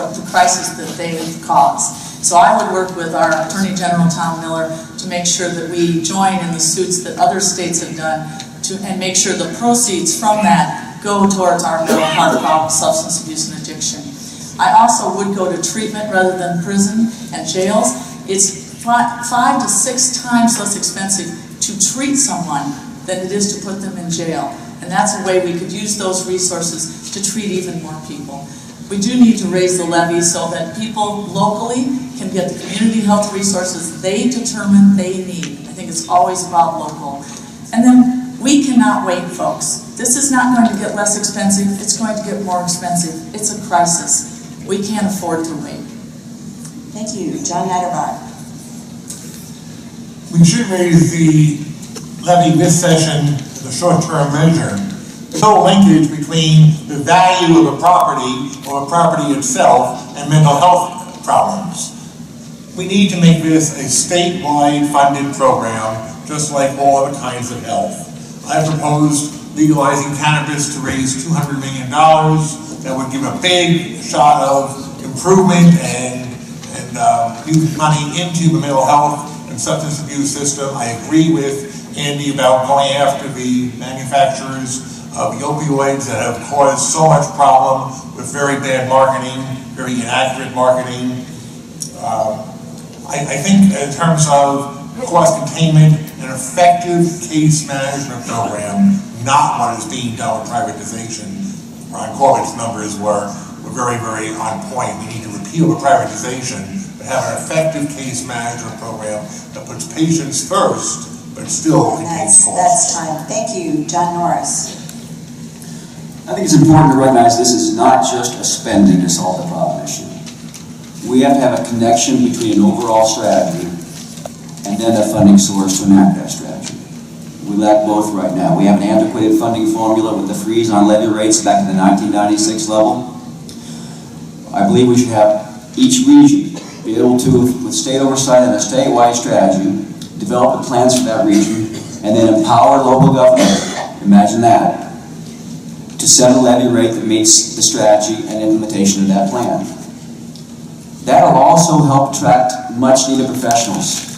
that they've caused. So I would work with our Attorney General, Tom Miller, to make sure that we join in the suits that other states have done and make sure the proceeds from that go towards our mental health problem, substance abuse and addiction. I also would go to treatment rather than prison and jails. It's 5 to 6 times less expensive to treat someone than it is to put them in jail. And that's a way we could use those resources to treat even more people. We do need to raise the levy so that people locally can get the community health resources they determine they need. I think it's always about local. And then we cannot wait, folks. This is not going to get less expensive, it's going to get more expensive. It's a crisis. We can't afford to wait. Thank you. John Niederbach. We should raise the levy this session as a short-term measure. There's no linkage between the value of a property or a property itself and mental health problems. We need to make this a statewide funded program, just like all other kinds of health. I proposed legalizing cannabis to raise $200 million. That would give a big shot of improvement and new money into the mental health and substance abuse system. I agree with Andy about going after the manufacturers of the opioids that have caused so much problem with very bad marketing, very inaccurate marketing. I think in terms of cost containment, an effective case management program, not what is being done with privatization. Ron Corbett's numbers were very, very on point. We need to repeal the privatization, but have an effective case management program that puts patients first, but still contains costs. That's time. Thank you. John Norris. I think it's important to recognize this is not just a spending to solve the problem issue. We have to have a connection between an overall strategy and then a funding source to enact that strategy. We lack both right now. We have an antiquated funding formula with the freeze on levy rates back to the 1996 level. I believe we should have each region be able to, with state oversight and a statewide strategy, develop the plans for that region and then empower local government, imagine that, to set a levy rate that meets the strategy and implementation of that plan. That will also help attract much-needed professionals.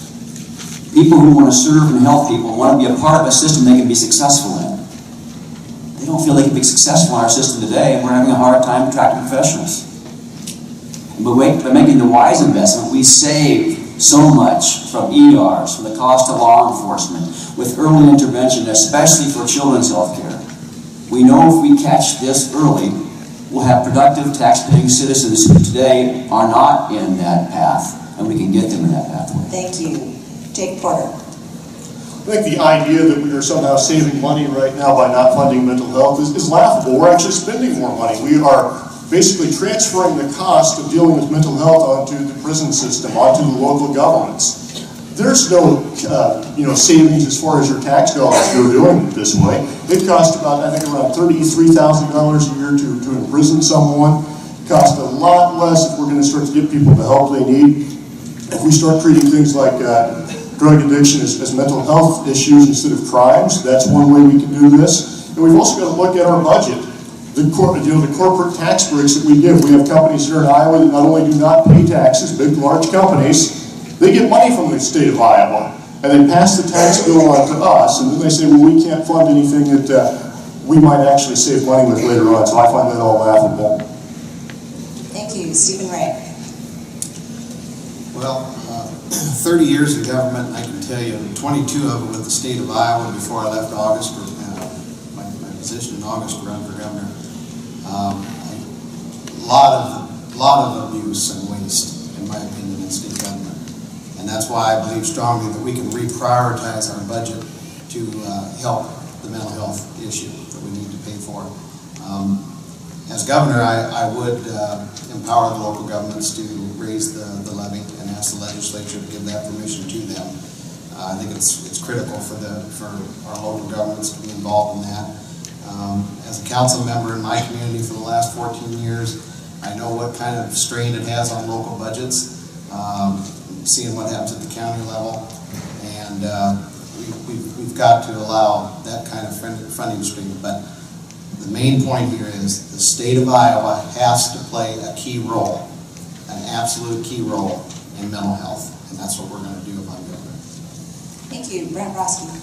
People who want to serve and help people, want to be a part of a system they can be successful in. They don't feel they can be successful in our system today, and we're having a hard time attracting professionals. But by making the wise investment, we save so much from ERs, from the cost of law enforcement, with early intervention, especially for children's health care. We know if we catch this early, we'll have productive tax-paying citizens who today are not in that path, and we can get them in that pathway. Thank you. Jake Porter. I think the idea that we are somehow saving money right now by not funding mental health is laughable. We're actually spending more money. We are basically transferring the cost of dealing with mental health onto the prison system, onto the local governments. There's no savings as far as your tax dollars go doing it this way. It costs about, I think, around $33,000 a year to imprison someone. It costs a lot less if we're going to start to get people the help they need. If we start treating things like drug addiction as mental health issues instead of crimes, that's one way we can do this. And we've also got to look at our budget. The corporate tax breaks that we give. We have companies here in Iowa that not only do not pay taxes, big, large companies, they get money from the state of Iowa, and they pass the tax bill on to us, and then they say, well, we can't fund anything that we might actually save money with later on, so I find that all laughable. Thank you. Stephen Ray. Well, 30 years in government, I can tell you, 22 of it with the state of Iowa before I left August, for my position in August to run for governor. A lot of abuse and waste, in my opinion, in state government. And that's why I believe strongly that we can reprioritize our budget to help the mental health issue that we need to pay for. As governor, I would empower the local governments to raise the levy and ask the legislature to give that permission to them. I think it's critical for our local governments to be involved in that. As a council member in my community for the last 14 years, I know what kind of strain it has on local budgets. Seeing what happens at the county level, and we've got to allow that kind of funding stream. But the main point here is the state of Iowa has to play a key role, an absolute key role in mental health, and that's what we're going to do if I'm governor. Thank you. Brent Roski.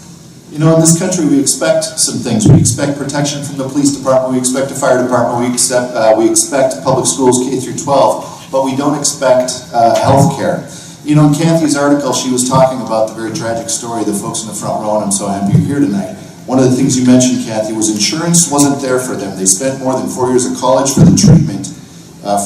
You know, in this country, we expect some things. We expect protection from the police department. We expect a fire department. We expect public schools K through 12, but we don't expect health care. You know, in Kathie's article, she was talking about the very tragic story of the folks in the front row, and I'm so happy you're here tonight. One of the things you mentioned, Kathie, was insurance wasn't there for them. They spent more than 4 years of college for the treatment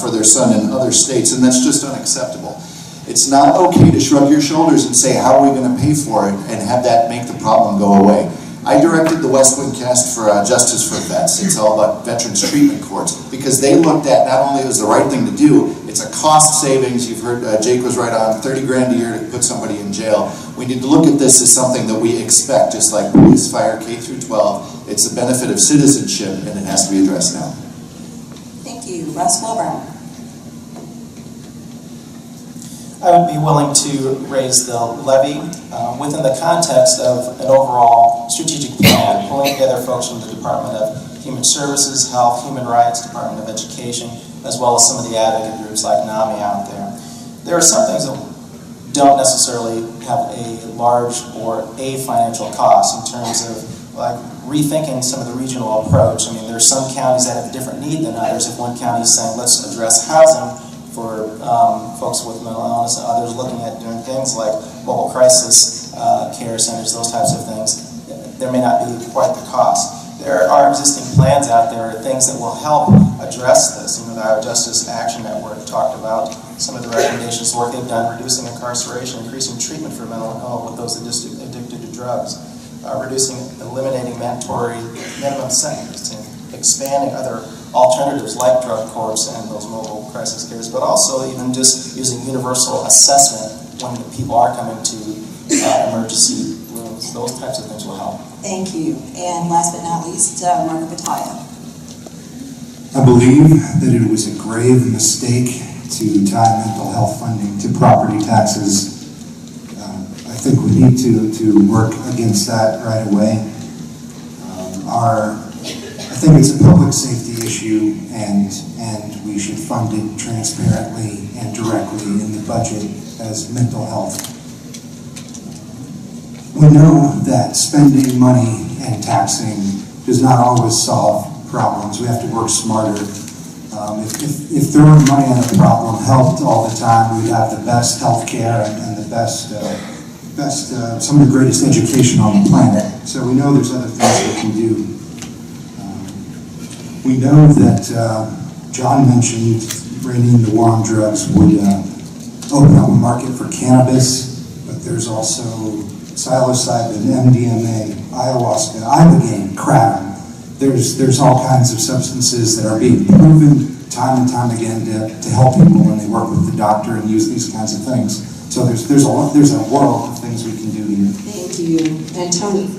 for their son in other states, and that's just unacceptable. It's not okay to shrug your shoulders and say, how are we going to pay for it, and have that make the problem go away. I directed the West Wing cast for Justice for Vets. It's all about veterans treatment courts, because they looked at not only it was the right thing to do, it's a cost savings. You've heard Jake was right on, 30 grand a year to put somebody in jail. We need to look at this as something that we expect, just like police, fire, K through 12. It's the benefit of citizenship, and it has to be addressed now. Thank you. Russ Wilburn. I would be willing to raise the levy within the context of an overall strategic plan, pulling together folks from the Department of Human Services, Health, Human Rights, Department of Education, as well as some of the advocate groups like NAMI out there. There are some things that don't necessarily have a large or a financial cost in terms of like rethinking some of the regional approach. I mean, there are some counties that have a different need than others. If one county is saying, let's address housing for folks with mental illness, and others looking at doing things like mobile crisis care centers, those types of things, there may not be quite the cost. There are existing plans out there, things that will help address this. You know, the Iowa Justice Action Network talked about some of the recommendations, work they've done, reducing incarceration, increasing treatment for mental health with those addicted to drugs, eliminating mandatory minimum sentences, expanding other alternatives like drug courts and those mobile crisis cares, but also even just using universal assessment when people are coming to emergency rooms. Those types of things will help. Thank you. And last but not least, Margaret Battaglia. I believe that it was a grave mistake to tie mental health funding to property taxes. I think we need to work against that right away. I think it's a public safety issue, and we should fund it transparently and directly in the budget as mental health. We know that spending money and taxing does not always solve problems. We have to work smarter. If throwing money at a problem helped all the time, we'd have the best health care and the best, some of the greatest education on the planet. So we know there's other things we can do. We know that John mentioned bringing the war on drugs would open up a market for cannabis, but there's also psilocybin, MDMA, ayahuasca, ibogaine, kratom. There's all kinds of substances that are being proven time and time again to help people when they work with the doctor and use these kinds of things. So there's a world of things we can do here. Thank you. And Tony.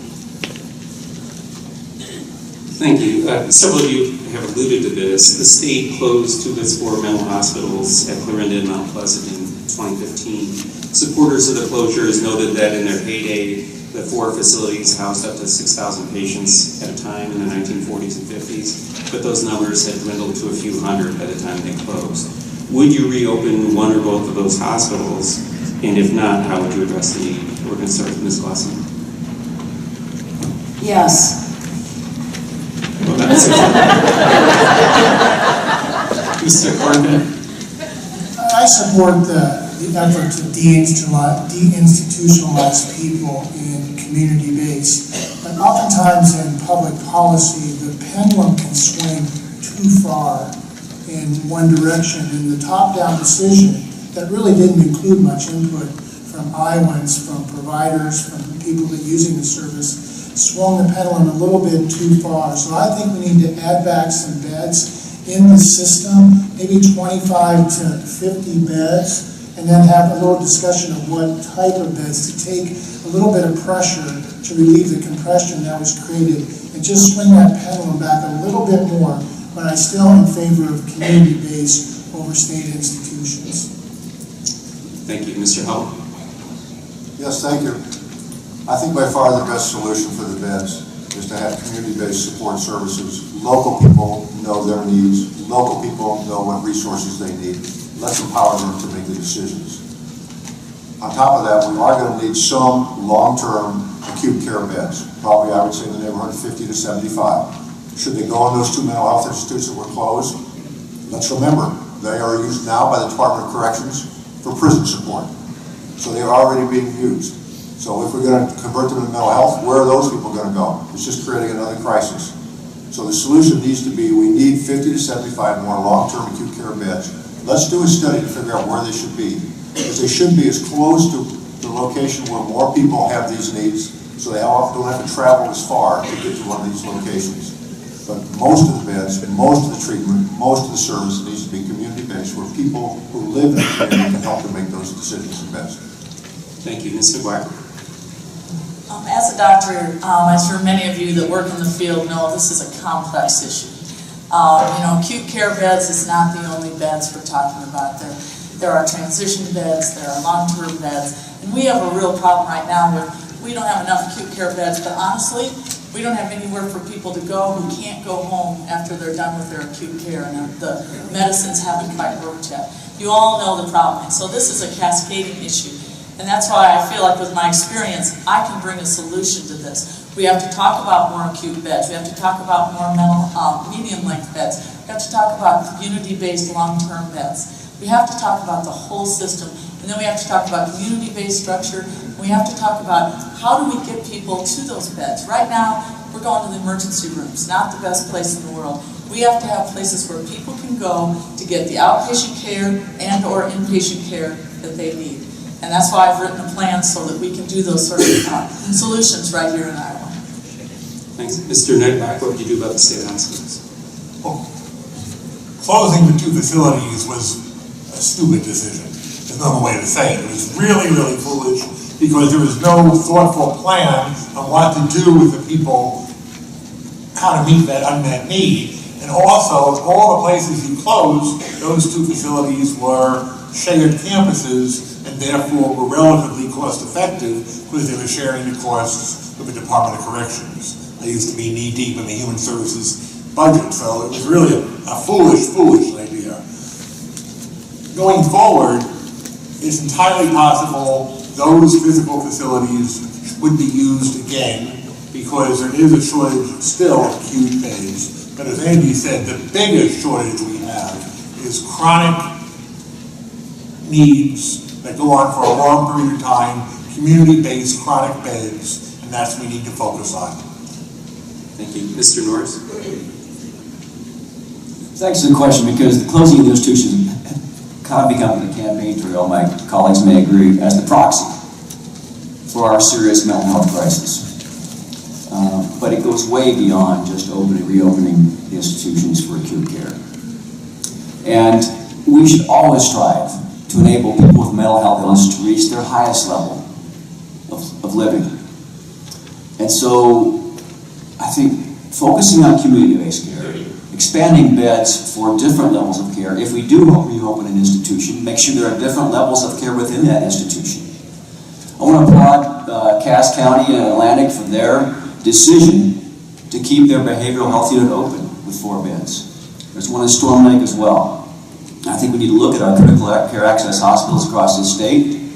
Thank you. Several of you have alluded to this. The state closed 2 of its 4 mental hospitals at Clarinda and Mount Pleasant in 2015. Supporters of the closures noted that in their heyday, the 4 facilities housed up to 6,000 patients at a time in the 1940s and 50s, but those numbers had dwindled to a few hundred by the time they closed. Would you reopen one or both of those hospitals? And if not, how would you address the need? We're going to start with Ms. Glassman. Yes. Well, that's Mr. Corbett. I support the effort to deinstitutionalize people in community-based, but oftentimes in public policy, the pendulum can swing too far in one direction, and the top-down decision that really didn't include much input from Iowans, from providers, from people that are using the service, swung the pendulum a little bit too far. So I think we need to add back some beds in the system, maybe 25 to 50 beds, and then have a little discussion of what type of beds to take a little bit of pressure to relieve the compression that was created, and just swing that pendulum back a little bit more, but I'm still in favor of community-based over state institutions. Thank you. Mr. Howell. Yes, thank you. I think by far the best solution for the beds is to have community-based support services. Local people know their needs. Local people know what resources they need. Let's empower them to make the decisions. On top of that, we are going to need some long-term acute care beds. Probably, I would say, in the neighborhood of 50 to 75. Should they go in those 2 mental health institutes that were closed? Let's remember, they are used now by the Department of Corrections for prison support. So they are already being used. So if we're going to convert them to mental health, where are those people going to go? It's just creating another crisis. So the solution needs to be, we need 50 to 75 more long-term acute care beds. Let's do a study to figure out where they should be. Because they should be as close to the location where more people have these needs so they often don't have to travel as far to get to one of these locations. But most of the beds, and most of the treatment, most of the service needs to be community-based, where people who live in the community can help them make those decisions the best. Thank you. Ms. McGuire. As a doctor, I'm sure many of you that work in the field know this is a complex issue. Acute care beds is not the only beds we're talking about. There are transition beds, there are long-term beds, and we have a real problem right now where we don't have enough acute care beds, but honestly, we don't have anywhere for people to go who can't go home after they're done with their acute care, and the medicines haven't quite worked yet. You all know the problem, and so this is a cascading issue. And that's why I feel like with my experience, I can bring a solution to this. We have to talk about more acute beds. We have to talk about more medium-length beds. We have to talk about community-based long-term beds. We have to talk about the whole system. And then we have to talk about community-based structure. We have to talk about how do we get people to those beds. Right now, we're going to the emergency rooms, not the best place in the world. We have to have places where people can go to get the outpatient care and or inpatient care that they need. And that's why I've written a plan so that we can do those sort of solutions right here in Iowa. Thanks. Mr. Nightback, what would you do about the state hospitals? Well, closing the 2 facilities was a stupid decision. There's no other way to say it. It was really, really foolish because there was no thoughtful plan on what to do with the people, how to meet that unmet need. And also, all the places you closed, those 2 facilities were shared campuses and therefore were relatively cost-effective because they were sharing the costs of the Department of Corrections. I used to be knee-deep in the Human Services budget, so it was really a foolish, foolish idea. Going forward, it's entirely possible those physical facilities would be used again because there is a shortage still of acute beds. But as Andy said, the biggest shortage we have is chronic needs that go on for a long period of time, community-based chronic beds, and that's what we need to focus on. Thank you. Mr. Norris? Thanks for the question, because the closing of the institutions kind of become the campaign trail, my colleagues may agree, as the proxy for our serious mental health crisis. But it goes way beyond just reopening the institutions for acute care. And we should always strive to enable people with mental health illness to reach their highest level of living. And so I think focusing on community-based care, expanding beds for different levels of care. If we do reopen an institution, make sure there are different levels of care within that institution. I want to applaud Cass County and Atlantic for their decision to keep their behavioral health unit open with 4 beds. There's one in Storm Lake as well. I think we need to look at our critical care access hospitals across the state.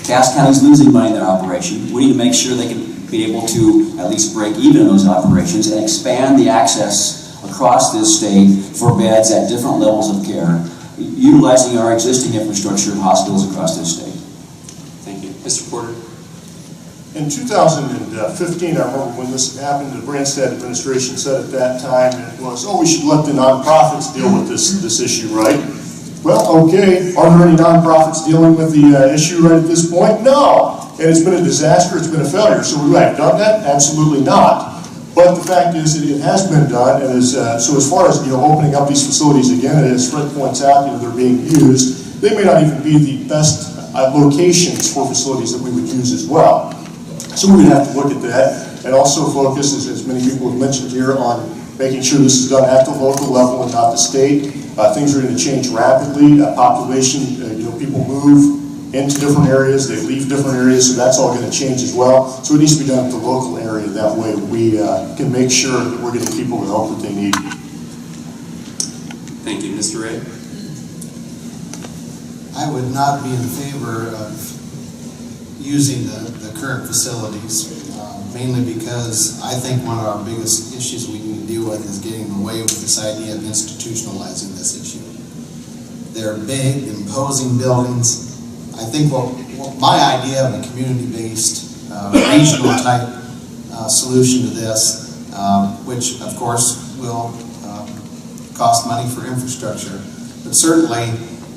Cass County's losing money in their operation. We need to make sure they can be able to at least break even in those operations and expand the access across this state for beds at different levels of care, utilizing our existing infrastructure of hospitals across this state. Thank you. Mr. Porter? In 2015, I remember when this happened, the Branstad administration said at that time, it was, we should let the nonprofits deal with this issue, right? Well, okay, are there any nonprofits dealing with the issue right at this point? No. And it's been a disaster, it's been a failure. So we have done that? Absolutely not. But the fact is that it has been done, and so as far as opening up these facilities again, as Fred points out, they're being used. They may not even be the best locations for facilities that we would use as well. So we would have to look at that and also focus, as many people have mentioned here, on making sure this is done at the local level and not the state. Things are going to change rapidly. Population, people move into different areas, they leave different areas, so that's all going to change as well. So it needs to be done at the local area. That way we can make sure that we're getting people the help that they need. Thank you. Mr. Ray? I would not be in favor of using the current facilities, mainly because I think one of our biggest issues we need to deal with is getting away with this idea of institutionalizing this issue. They're big, imposing buildings. I think what my idea of a community-based, regional type solution to this, which of course will cost money for infrastructure, but certainly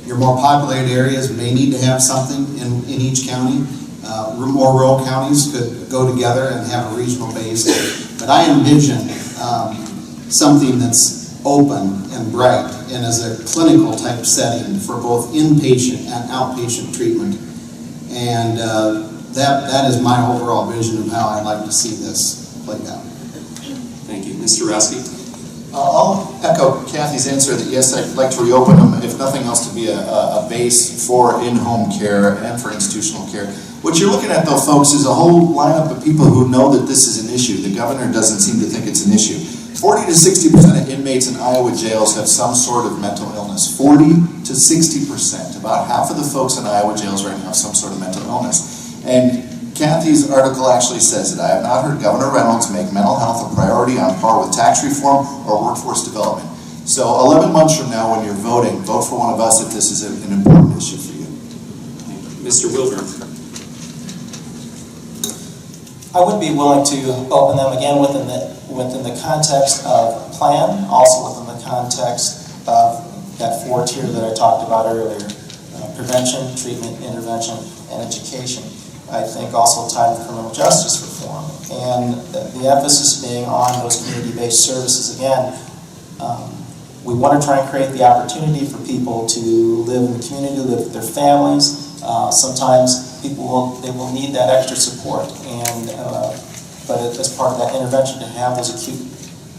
your more populated areas may need to have something in each county. more rural counties could go together and have a regional base. But I envision something that's open and bright and as a clinical type setting for both inpatient and outpatient treatment. And that is my overall vision of how I'd like to see this played out. Thank you. Mr. Roski? I'll echo Kathie's answer that yes, I'd like to reopen them, if nothing else, to be a base for in-home care and for institutional care. What you're looking at, though, folks, is a whole lineup of people who know that this is an issue. The governor doesn't seem to think it's an issue. 40 to 60% of inmates in Iowa jails have some sort of mental illness. 40 to 60%. About half of the folks in Iowa jails right now have some sort of mental illness. And Kathie's article actually says that I have not heard Governor Reynolds make mental health a priority on par with tax reform or workforce development. So 11 months from now when you're voting, vote for one of us if this is an important issue for you. Mr. Wilburn? I would be willing to open them again within the context of plan, also within the context of that 4-tier that I talked about earlier, prevention, treatment, intervention, and education. I think also tied with criminal justice reform, and the emphasis being on those community-based services again. We want to try and create the opportunity for people to live in the community, live with their families. Sometimes people will need that extra support, and but as part of that intervention to have those acute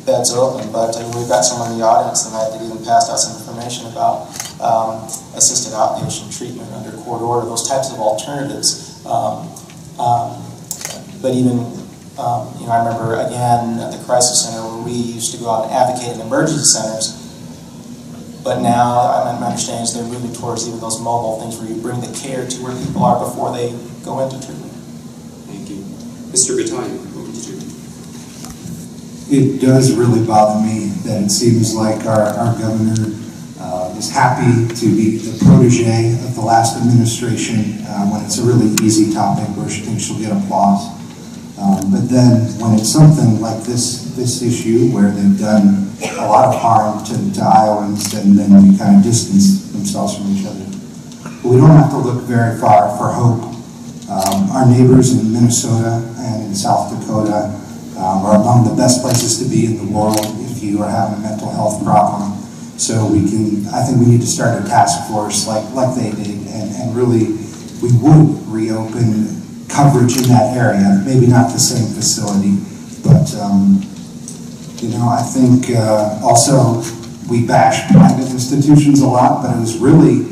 beds open. But we've got someone in the audience tonight that even passed out some information about assisted outpatient treatment under court order, those types of alternatives. But even, I remember again at the crisis center where we used to go out and advocate in emergency centers, but now my understanding is they're moving towards even those mobile things where you bring the care to where people are before they go into treatment. Thank you. Mr. Battaglia, what would you do? It does really bother me that it seems like our governor is happy to be the protege of the last administration when it's a really easy topic where she thinks she'll get applause. But then when it's something like this issue where they've done a lot of harm to Iowans, and then they kind of distance themselves from each other. But we don't have to look very far for hope. Our neighbors in Minnesota and in South Dakota are among the best places to be in the world if you are having a mental health problem. So I think we need to start a task force like they did, and really we would reopen coverage in that area, maybe not the same facility, but I think also we bash private institutions a lot, but it was really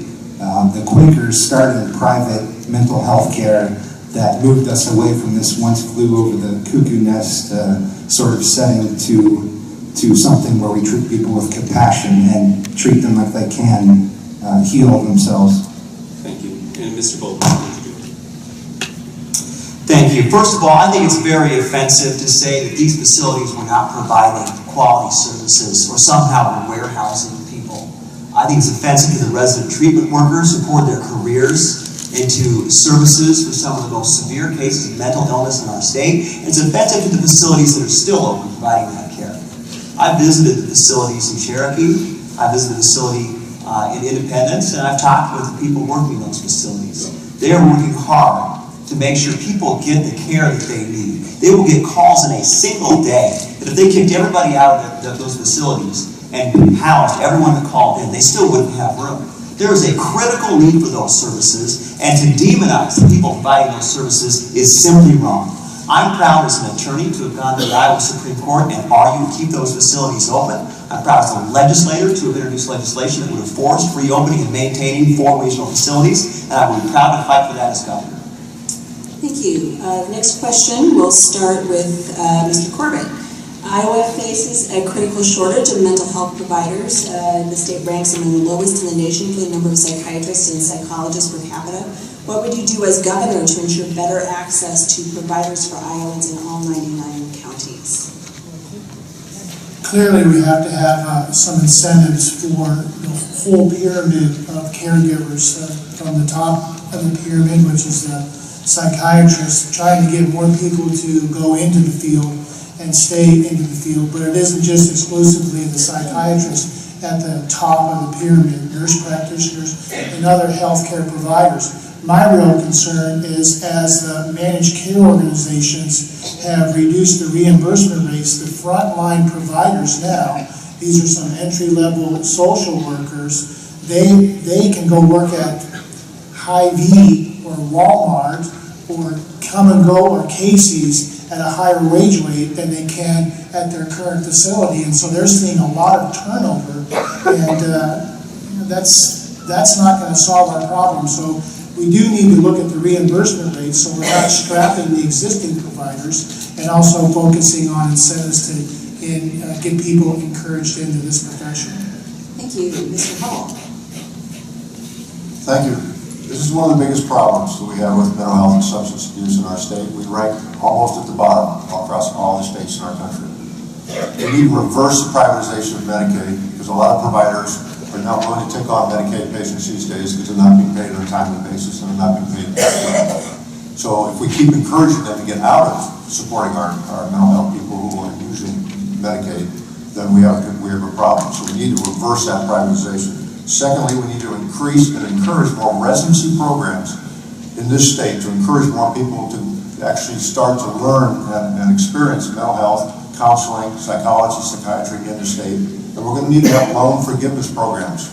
the Quakers starting private mental health care that moved us away from this once flew over the cuckoo nest sort of setting to something where we treat people with compassion and treat them if they can heal themselves. Thank you. And Mr. Bolton. Thank you. First of all, I think it's very offensive to say that these facilities were not providing quality services or somehow were warehousing people. I think it's offensive to the resident treatment workers who poured their careers into services for some of the most severe cases of mental illness in our state. It's offensive to the facilities that are still open providing that care. I visited the facilities in Cherokee. I visited the facility in Independence, and I've talked with the people working in those facilities. They are working hard to make sure people get the care that they need. They will get calls in a single day that if they kicked everybody out of those facilities and housed everyone that called in, they still wouldn't have room. There is a critical need for those services, and to demonize the people providing those services is simply wrong. I'm proud as an attorney to have gone to the Iowa Supreme Court and argued to keep those facilities open. I'm proud as a legislator to have introduced legislation that would have forced reopening and maintaining 4 regional facilities, and I would be proud to fight for that as governor. Thank you. The next question, we'll start with Mr. Corbett. Iowa faces a critical shortage of mental health providers. The state ranks among the lowest in the nation for the number of psychiatrists and psychologists per capita. What would you do as governor to ensure better access to providers for Iowans in all 99 counties? Clearly, we have to have some incentives for the whole pyramid of caregivers, from the top of the pyramid, which is the psychiatrists, trying to get more people to go into the field and stay into the field, but it isn't just exclusively the psychiatrists at the top of the pyramid, nurse practitioners and other healthcare providers. My real concern is as the managed care organizations have reduced the reimbursement rates, the frontline providers now, these are some entry-level social workers, they can go work at Hy-Vee or Walmart or Come and Go or Casey's at a higher wage rate than they can at their current facility, and so they're seeing a lot of turnover, and that's not going to solve our problem. So we do need to look at the reimbursement rates so we're not strapping the existing providers and also focusing on incentives to get people encouraged into this profession. Thank you. Mr. Hall. Thank you. This is one of the biggest problems that we have with mental health and substance abuse in our state. We rank almost at the bottom across all the states in our country. We need to reverse the privatization of Medicaid because a lot of providers are not willing to take on Medicaid patients these days because they're not being paid on a timely basis and they're not being paid effectively. So if we keep encouraging them to get out of supporting our mental health people who are using Medicaid, then we have a problem. So we need to reverse that privatization. Secondly, we need to increase and encourage more residency programs in this state to encourage more people to actually start to learn and experience mental health, counseling, psychology, psychiatry in the state. And we're going to need to have loan forgiveness programs.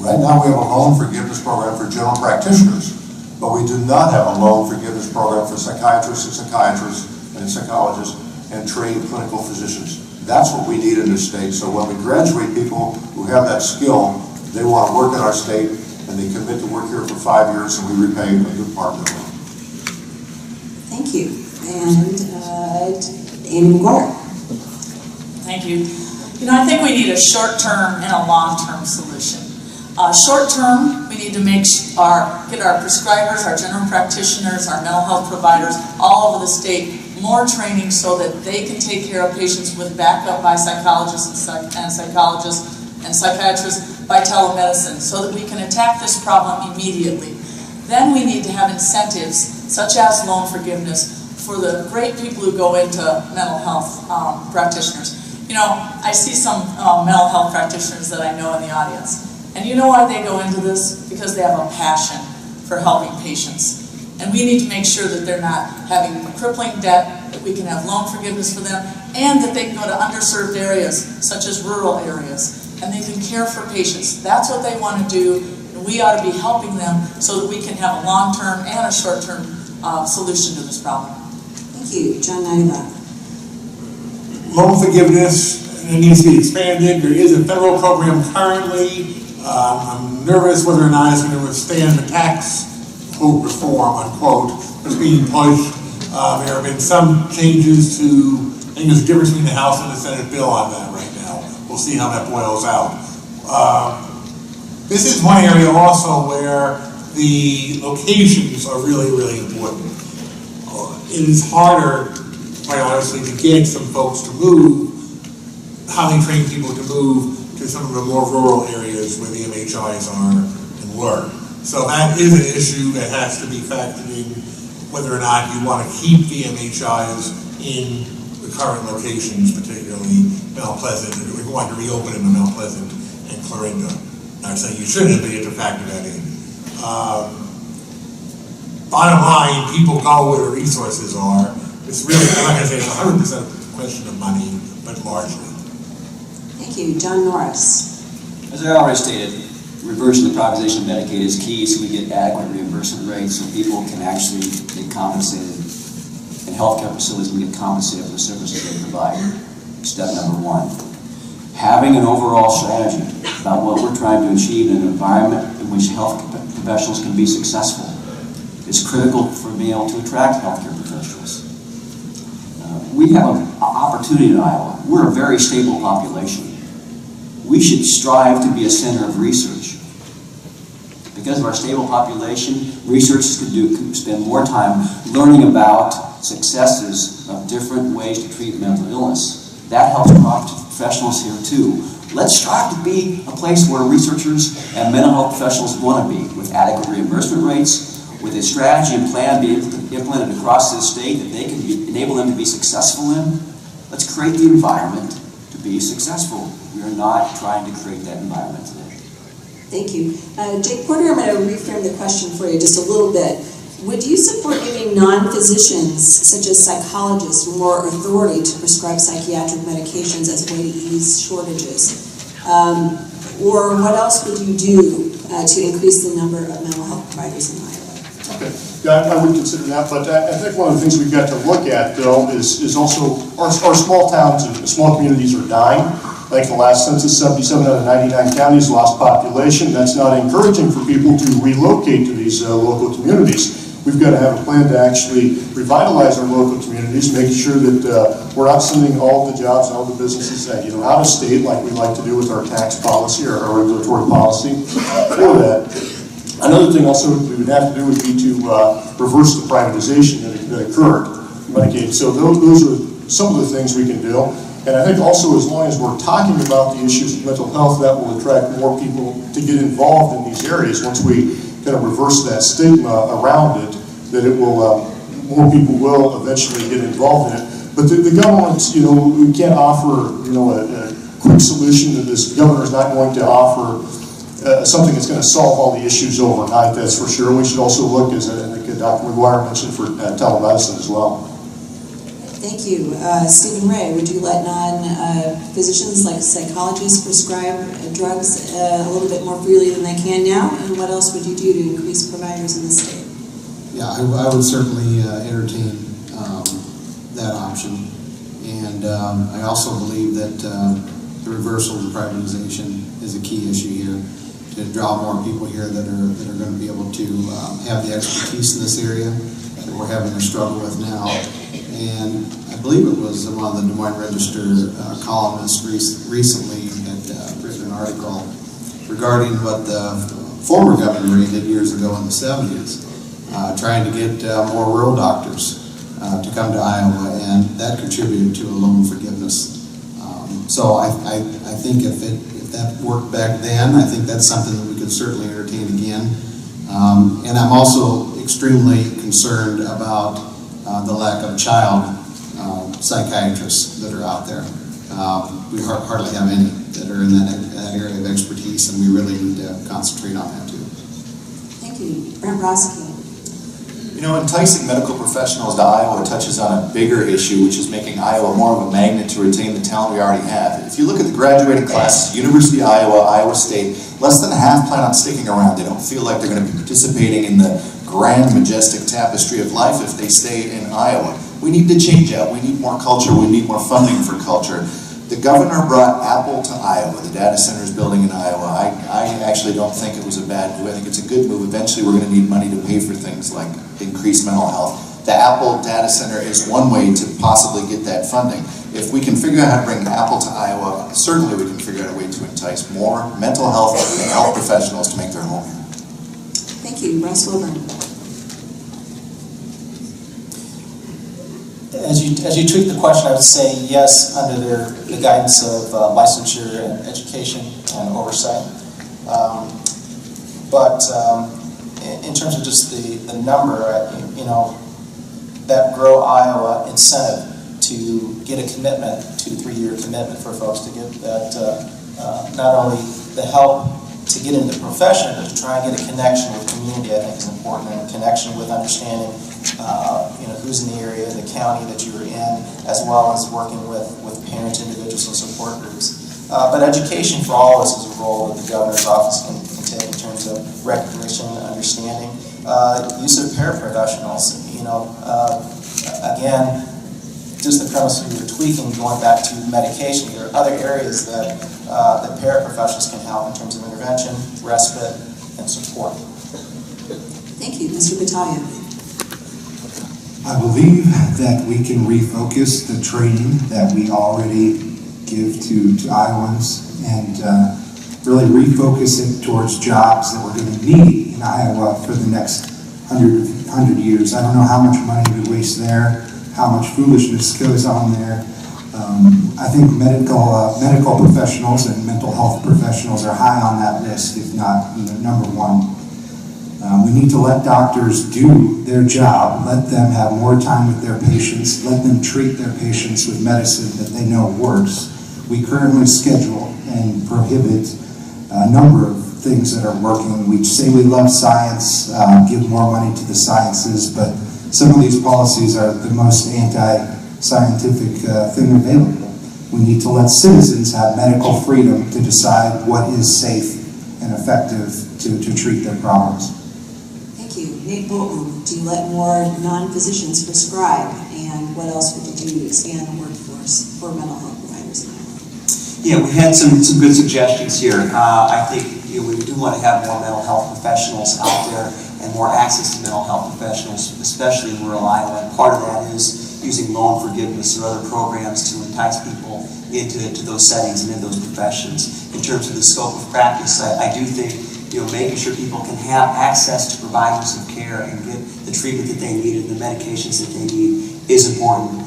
Right now we have a loan forgiveness program for general practitioners, but we do not have a loan forgiveness program for psychiatrists and psychologists and trained clinical physicians. That's what we need in this state. So when we graduate people who have that skill, they want to work in our state, and they commit to work here for 5 years, and we repay a good part of their loan. Thank you. And Amy McGuire. Thank you. You know, I think we need a short-term and a long-term solution. Short-term, we need to get our prescribers, our general practitioners, our mental health providers all over the state more training so that they can take care of patients with backup by psychologists and psychiatrists by telemedicine so that we can attack this problem immediately. Then we need to have incentives such as loan forgiveness for the great people who go into mental health practitioners. You know, I see some mental health practitioners that I know in the audience. And you know why they go into this? Because they have a passion for helping patients. And we need to make sure that they're not having crippling debt, that we can have loan forgiveness for them, and that they can go to underserved areas, such as rural areas, and they can care for patients. That's what they want to do, and we ought to be helping them so that we can have a long-term and a short-term solution to this problem. Thank you. John Nyba. Loan forgiveness needs to be expanded. There is a federal program currently. I'm nervous whether or not it's going to withstand the tax quote reform, unquote, that's being pushed. There have been some changes to, I think there's a difference between the House and the Senate bill on that right now. We'll see how that boils out. This is one area also where the locations are really, really important. It is harder, quite honestly, to get some folks to move, highly trained people to move to some of the more rural areas where the MHIs are and were. So that is an issue that has to be factored in, whether or not you want to keep the MHIs in the current locations, particularly Mount Pleasant, or we want to reopen them in Mount Pleasant and Clarinda. Not saying you shouldn't, but you have to factor that in. Bottom line, people go where the resources are. It's really, I'm not going to say it's 100% a question of money, but largely. Thank you. John Norris. As I already stated, reversing the privatization of Medicaid is key so we get adequate reimbursement rates so people can actually get compensated, and healthcare facilities can get compensated for the services they provide. Step number one. Having an overall strategy about what we're trying to achieve in an environment in which health professionals can be successful is critical for being able to attract healthcare professionals. We have an opportunity in Iowa. We're a very stable population. We should strive to be a center of research. Because of our stable population, researchers can spend more time learning about successes of different ways to treat mental illness. That helps professionals here too. Let's strive to be a place where researchers and mental health professionals want to be, with adequate reimbursement rates, with a strategy and plan being implemented across this state that they can enable them to be successful in. Let's create the environment to be successful. We are not trying to create that environment today. Thank you. Jake Porter, I'm going to reframe the question for you just a little bit. Would you support giving non-physicians, such as psychologists, more authority to prescribe psychiatric medications as a way to ease shortages? Or what else would you do to increase the number of mental health providers in Iowa? Okay, yeah, I would consider that, but I think one of the things we've got to look at, though, is also our small towns and small communities are dying. Like the last census, 77 out of 99 counties lost population. That's not encouraging for people to relocate to these local communities. We've got to have a plan to actually revitalize our local communities, make sure that we're not sending all the jobs and all the businesses out of state like we like to do with our tax policy or our regulatory policy for that. Another thing also we would have to do would be to reverse the privatization that occurred in Medicaid. So those are some of the things we can do. And I think also as long as we're talking about the issues of mental health, that will attract more people to get involved in these areas. Once we kind of reverse that stigma around it, that it will, more people will eventually get involved in it. But the government, we can't offer, a quick solution to this. The governor's not going to offer something that's going to solve all the issues overnight, that's for sure. We should also look, as I think Dr. McGuire mentioned, for telemedicine as well. Thank you. Stephen Ray, would you let non-physicians like psychologists prescribe drugs a little bit more freely than they can now? And what else would you do to increase providers in the state? Yeah, I would certainly entertain that option. And I also believe that the reversal of privatization is a key issue here, to draw more people here that are going to be able to have the expertise in this area that we're having a struggle with now. And I believe it was one of the Des Moines Register columnists recently had written an article regarding what the former Governor Ray did years ago in the 70s, trying to get more rural doctors to come to Iowa, and that contributed to a loan forgiveness. So I think if that worked back then, I think that's something that we could certainly entertain again. And I'm also extremely concerned about the lack of child psychiatrists that are out there. We hardly have any that are in that area of expertise, and we really need to concentrate on that too. Thank you. Brent Broski. Enticing medical professionals to Iowa touches on a bigger issue, which is making Iowa more of a magnet to retain the talent we already have. If you look at the graduating classes, University of Iowa, Iowa State, less than half plan on sticking around. They don't feel like they're going to be participating in the grand, majestic tapestry of life if they stay in Iowa. We need to change that. We need more culture. We need more funding for culture. The governor brought Apple to Iowa, the data centers building in Iowa. I actually don't think it was a bad move. I think it's a good move. Eventually, we're going to need money to pay for things like increased mental health. The Apple data center is one way to possibly get that funding. If we can figure out how to bring Apple to Iowa, certainly we can figure out a way to entice more mental health and health professionals to make their home here. Thank you. Russ Wilburn. As you tweak the question, I would say yes, under the guidance of licensure and education and oversight. But in terms of just the number, that Grow Iowa incentive to get a commitment, 2 to 3 year commitment for folks to get that, not only the help to get into the profession, but to try and get a connection with community, I think is important, and a connection with understanding who's in the area, the county that you were in, as well as working with parents, individuals, and support groups. But education for all of us is a role that the governor's office can take in terms of recognition, understanding. Use of paraprofessionals, again, just the premise we were tweaking, going back to medication, there are other areas that paraprofessionals can help in terms of intervention, respite, and support. Thank you. Mr. Battaglia. I believe that we can refocus the training that we already give to Iowans and really refocus it towards jobs that we're going to need in Iowa for the next 100 years. I don't know how much money we waste there, how much foolishness goes on there. I think medical professionals and mental health professionals are high on that list, if not number one. We need to let doctors do their job, let them have more time with their patients, let them treat their patients with medicine that they know works. We currently schedule and prohibit a number of things that are working. We say we love science, give more money to the sciences, but some of these policies are the most anti-scientific thing available. We need to let citizens have medical freedom to decide what is safe and effective to treat their problems. Thank you. Nate Bolton, do you let more non-physicians prescribe? And what else would you do to expand the workforce for mental health providers in Iowa? Yeah, we had some good suggestions here. I think we do want to have more mental health professionals out there and more access to mental health professionals, especially in rural Iowa. And part of that is using loan forgiveness or other programs to entice people into those settings and in those professions. In terms of the scope of practice, I do think making sure people can have access to providers of care and get the treatment that they need and the medications that they need is important.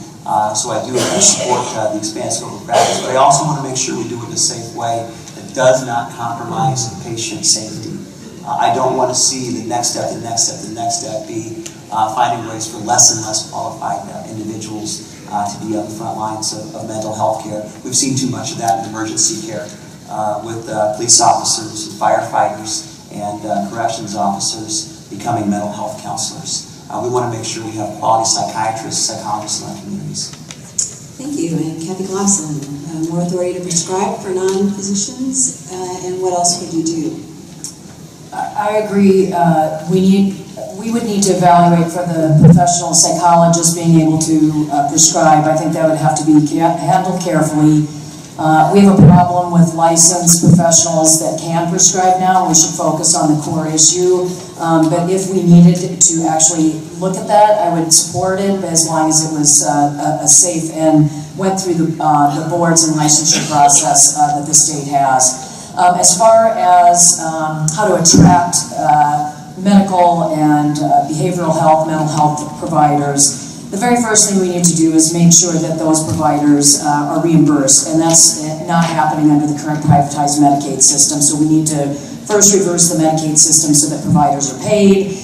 So I do support the expanded scope of practice, but I also want to make sure we do it in a safe way that does not compromise patient safety. I don't want to see the next step be finding ways for less and less qualified individuals to be on the front lines of mental health care. We've seen too much of that in emergency care with police officers and firefighters and corrections officers becoming mental health counselors. We want to make sure we have quality psychiatrists, psychologists in our communities. Thank you. And Kathie Kinrade, more authority to prescribe for non-physicians, and what else would you do? I agree. We would need to evaluate for the professional psychologists being able to prescribe. I think that would have to be handled carefully. We have a problem with licensed professionals that can prescribe now. We should focus on the core issue. But if we needed to actually look at that, I would support it as long as it was safe and went through the boards and licensure process that the state has. As far as how to attract medical and behavioral health, mental health providers, the very first thing we need to do is make sure that those providers are reimbursed, and that's not happening under the current privatized Medicaid system. So we need to first reverse the Medicaid system so that providers are paid.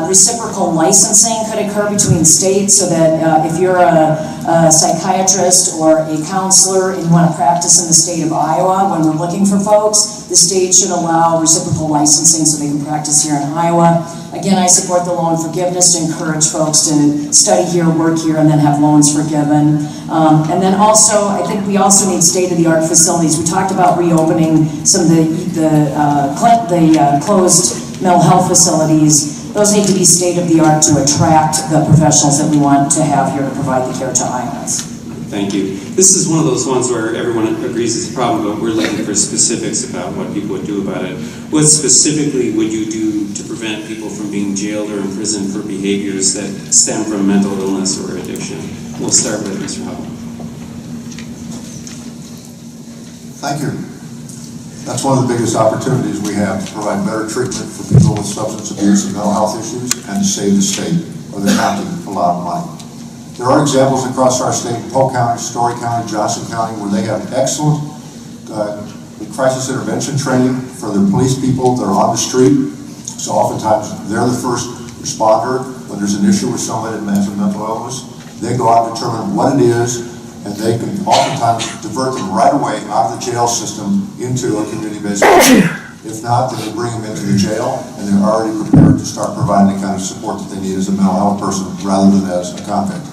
Reciprocal licensing could occur between states so that if you're a psychiatrist or a counselor and you want to practice in the state of Iowa, when we're looking for folks, the state should allow reciprocal licensing so they can practice here in Iowa. Again, I support the loan forgiveness to encourage folks to study here, work here, and then have loans forgiven. And then also, I think we also need state-of-the-art facilities. We talked about reopening some of the closed mental health facilities. Those need to be state-of-the-art to attract the professionals that we want to have here to provide the care to Iowans. Thank you. This is one of those ones where everyone agrees it's a problem, but we're looking for specifics about what people would do about it. What specifically would you do to prevent people from being jailed or imprisoned for behaviors that stem from mental illness or addiction? We'll start with Mr. Hubble. Thank you. That's one of the biggest opportunities we have to provide better treatment for people with substance abuse and mental health issues and to save the state or the county a lot of money. There are examples across our state, Polk County, Story County, Johnson County, where they have excellent crisis intervention training for their police people that are on the street. So oftentimes they're the first responder when there's an issue with somebody that has a mental illness. They go out and determine what it is, and they can oftentimes divert them right away out of the jail system into a community-based care. If not, then they bring them into the jail, and they're already prepared to start providing the kind of support that they need as a mental health person rather than as a convict.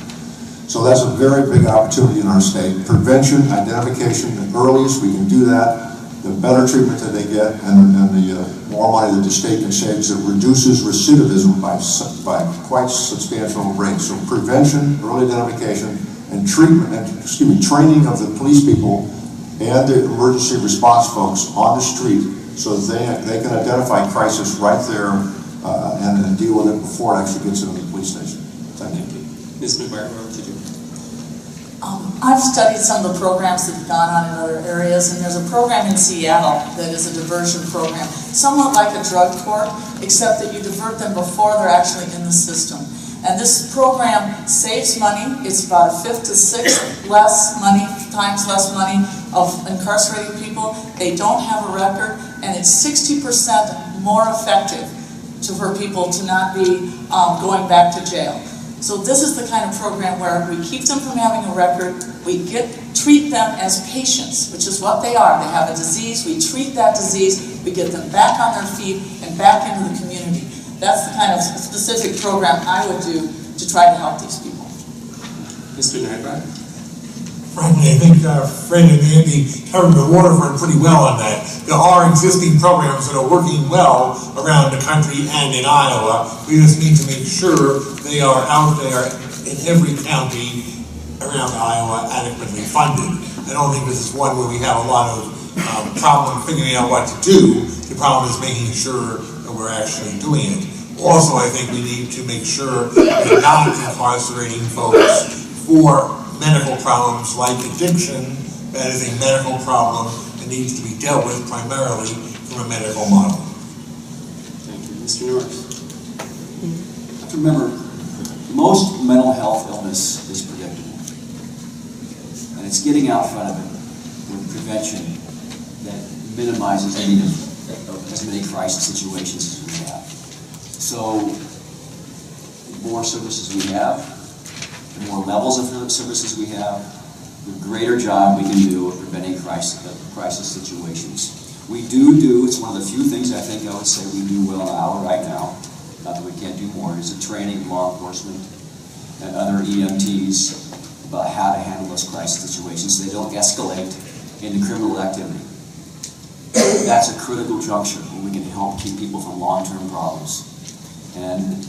So that's a very big opportunity in our state. Prevention, identification, the earliest we can do that, the better treatment that they get, and the more money that the state can save, because it reduces recidivism by quite substantial rates. So prevention, early identification, and treatment, training of the police people and the emergency response folks on the street so that they can identify crisis right there and deal with it before it actually gets into the police station. Thank you. Ms. McGuire, what did you? I've studied some of the programs that have gone on in other areas, and there's a program in Seattle that is a diversion program, somewhat like a drug court, except that you divert them before they're actually in the system. And this program saves money. It's about 1/5 to 6 times less money of incarcerated people. They don't have a record, and it's 60% more effective for people to not be going back to jail. So this is the kind of program where we keep them from having a record, treat them as patients, which is what they are. They have a disease, we treat that disease, we get them back on their feet and back into the community. That's the kind of specific program I would do to try to help these people. Mr. Nygaard? Frankly, I think Fred and Andy covered the waterfront pretty well on that. There are existing programs that are working well around the country and in Iowa. We just need to make sure they are out there in every county around Iowa adequately funded. I don't think this is one where we have a lot of problem figuring out what to do. The problem is making sure that we're actually doing it. Also, I think we need to make sure we're not incarcerating folks for medical problems like addiction. That is a medical problem that needs to be dealt with primarily from a medical model. Thank you. Mr. Norris? You have to remember, most mental health illness is predictable. And it's getting out front of it with prevention that minimizes the need of as many crisis situations as we have. So, the more services we have, the more levels of services we have, the greater job we can do of preventing crisis situations. We do, it's one of the few things I think I would say we do well in Iowa right now, not that we can't do more, is the training of law enforcement and other EMTs about how to handle those crisis situations so they don't escalate into criminal activity. That's a critical juncture where we can help keep people from long-term problems. And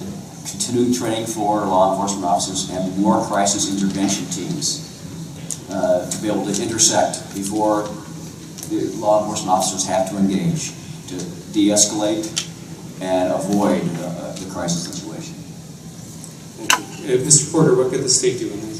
continuing training for law enforcement officers and more crisis intervention teams to be able to intersect before the law enforcement officers have to engage to de-escalate and avoid the crisis situation. Thank you. Mr. Porter, what could the state do in this?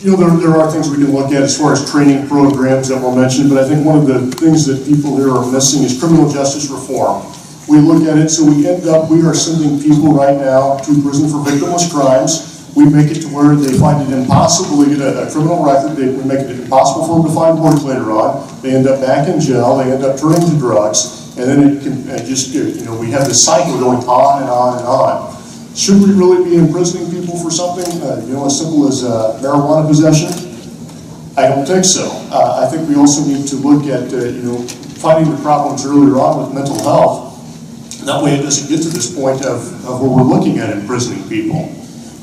You know, there are things we can look at as far as training programs that were mentioned, but I think one of the things that people here are missing is criminal justice reform. We look at it, so we are sending people right now to prison for victimless crimes. We make it to where they find it impossible to get a criminal record. We make it impossible for them to find work later on. They end up back in jail. They end up turning to drugs. And then it can we have this cycle going on and on and on. Should we really be imprisoning people for something, as simple as marijuana possession? I don't think so. I think we also need to look at, finding the problems earlier on with mental health. That way it doesn't get to this point of where we're looking at imprisoning people.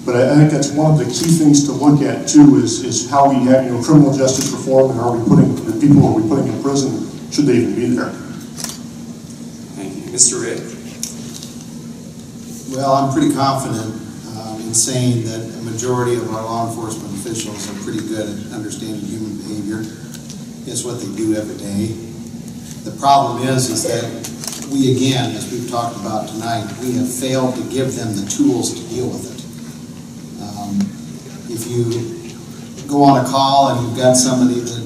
But I think that's one of the key things to look at too is how we have criminal justice reform, and are we putting the people in prison, should they even be there? Thank you. Mr. Rick? Well, I'm pretty confident in saying that a majority of our law enforcement officials are pretty good at understanding human behavior. It's what they do every day. The problem is that we, again, as we've talked about tonight, we have failed to give them the tools to deal with it. If you go on a call and you've got somebody that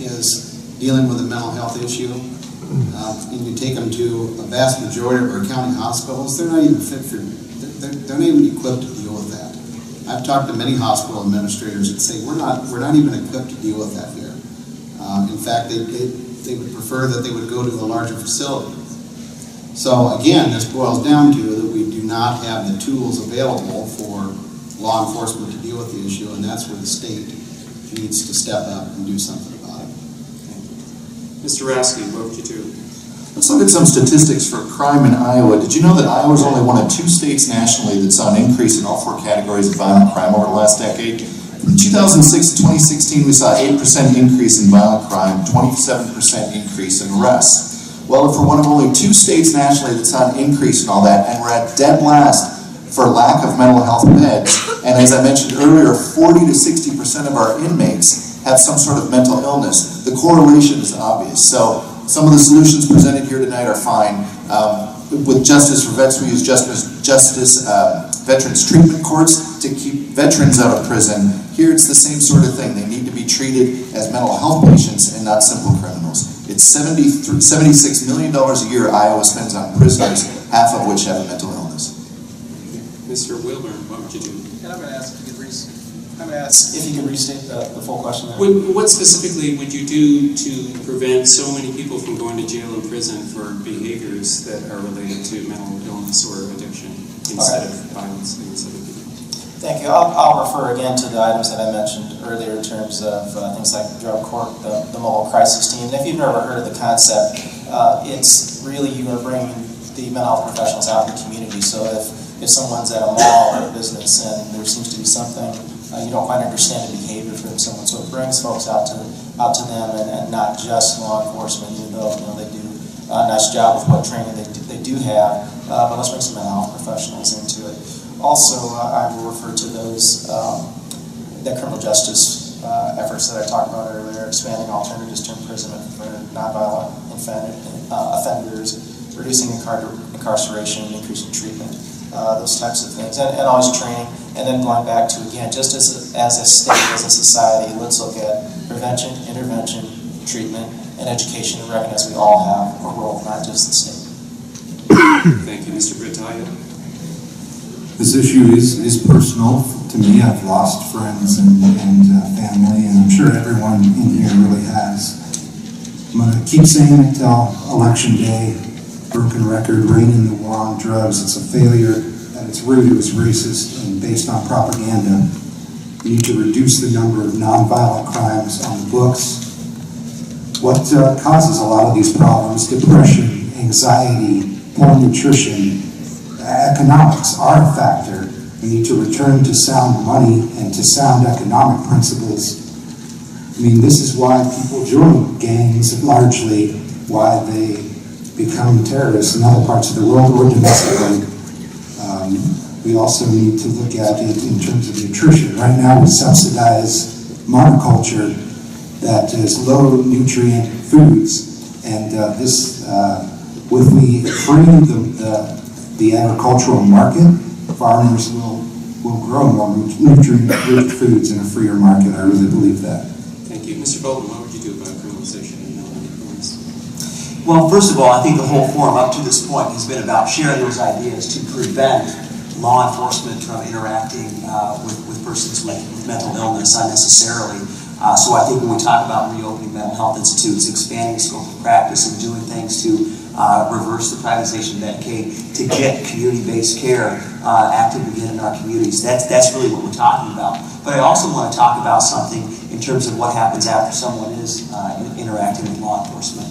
is dealing with a mental health issue, and you take them to a vast majority of our county hospitals, they're not even they're not even equipped to deal with that. I've talked to many hospital administrators that say we're not even equipped to deal with that here. In fact, they would prefer that they would go to a larger facility. So again, this boils down to that we do not have the tools available for law enforcement to deal with the issue, and that's where the state needs to step up and do something about it. Mr. Rasky, what would you do? Let's look at some statistics for crime in Iowa. Did you know that Iowa is only one of 2 states nationally that saw an increase in all 4 categories of violent crime over the last decade? From 2006 to 2016, we saw 8% increase in violent crime, 27% increase in arrests. Well, if we're one of only 2 states nationally that saw an increase in all that, and we're at dead last for lack of mental health beds, and as I mentioned earlier, 40 to 60% of our inmates have some sort of mental illness, the correlation is obvious. So some of the solutions presented here tonight are fine. With Justice for Vets, we use Veterans Treatment Courts to keep veterans out of prison. Here it's the same sort of thing. They need to be treated as mental health patients and not simple criminals. It's $76 million a year Iowa spends on prisoners, half of which have a mental illness. Mr. Wilburn, what would you do? And I'm going to ask if you can restate the full question there. What specifically would you do to prevent so many people from going to jail and prison for behaviors that are related to mental illness or addiction instead of violence against other people? Thank you. I'll refer again to the items that I mentioned earlier in terms of things like the drug court, the mobile crisis team. And if you've never heard of the concept, it's really you are bringing the mental health professionals out in the community. So if someone's at a mall or a business and there seems to be something you don't quite understand the behavior from someone, so it brings folks out to them and not just law enforcement, even though they do a nice job with what training they do have. But let's bring some mental health professionals into it. Also, I will refer to those the criminal justice efforts that I talked about earlier, expanding alternatives to imprisonment for nonviolent offenders, reducing incarceration, increasing treatment, those types of things, and always training. And then going back to, again, just as a state, as a society, let's look at prevention, intervention, treatment, and education to recognize we all have a role, not just the state. Thank you, Mr. Brittaia. This issue is personal to me. I've lost friends and family, and I'm sure everyone in here really has. I'm going to keep saying it till Election Day. Broken record, reigning the war on drugs. It's a failure. At its root, it was racist and based on propaganda. We need to reduce the number of nonviolent crimes on the books. What causes a lot of these problems? Depression, anxiety, poor nutrition, economics are a factor. We need to return to sound money and to sound economic principles. I mean, this is why people join gangs, largely why they become terrorists in other parts of the world or domestically. We also need to look at it in terms of nutrition. Right now we subsidize monoculture that is low nutrient foods, and if we free the agricultural market, farmers will grow more nutrient-rich foods in a freer market. I really believe that. Thank you. Mr. Bolden, what would you do about criminalization of mental illness? Well, first of all, I think the whole forum up to this point has been about sharing those ideas to prevent law enforcement from interacting with persons with mental illness unnecessarily. So I think when we talk about reopening mental health institutes, expanding scope of practice, and doing things to reverse the privatization of Medicaid, to get community-based care active again in our communities, that's really what we're talking about. But I also want to talk about something in terms of what happens after someone is interacting with law enforcement.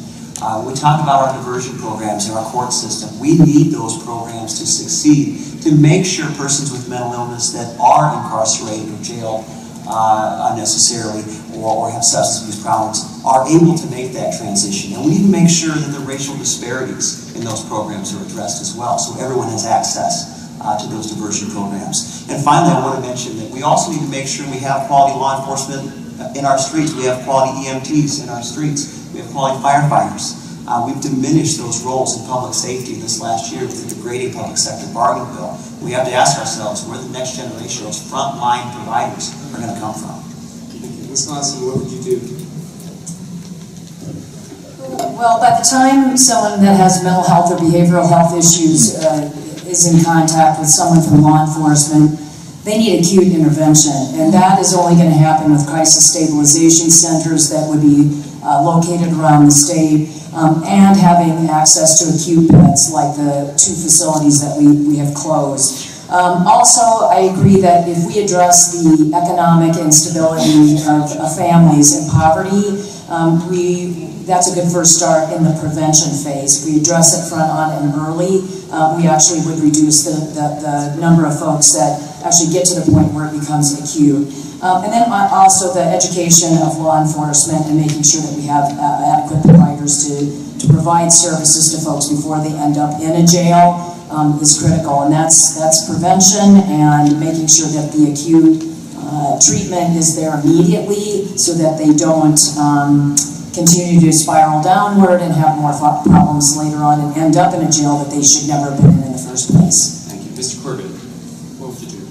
We talk about our diversion programs in our court system. We need those programs to succeed, to make sure persons with mental illness that are incarcerated or jailed unnecessarily or have substance abuse problems are able to make that transition. And we need to make sure that the racial disparities in those programs are addressed as well, so everyone has access to those diversion programs. And finally, I want to mention that we also need to make sure we have quality law enforcement in our streets. We have quality EMTs in our streets. We have quality firefighters. We've diminished those roles in public safety this last year with the degrading public sector bargain bill. We have to ask ourselves where the next generation, those frontline providers, are going to come from. Ms. Lawson, what would you do? Well, by the time someone that has mental health or behavioral health issues is in contact with someone from law enforcement, they need acute intervention, and that is only going to happen with crisis stabilization centers that would be located around the state, and having access to acute beds like the 2 facilities that we have closed. Also, I agree that if we address the economic instability of families and poverty, that's a good first start in the prevention phase. If we address it front on and early, we actually would reduce the number of folks that actually get to the point where it becomes acute. And then also the education of law enforcement and making sure that we have adequate providers to provide services to folks before they end up in a jail is critical. And that's prevention and making sure that the acute treatment is there immediately so that they don't continue to spiral downward and have more problems later on and end up in a jail that they should never have been in the first place. Thank you. Mr. Corbett, what would you do?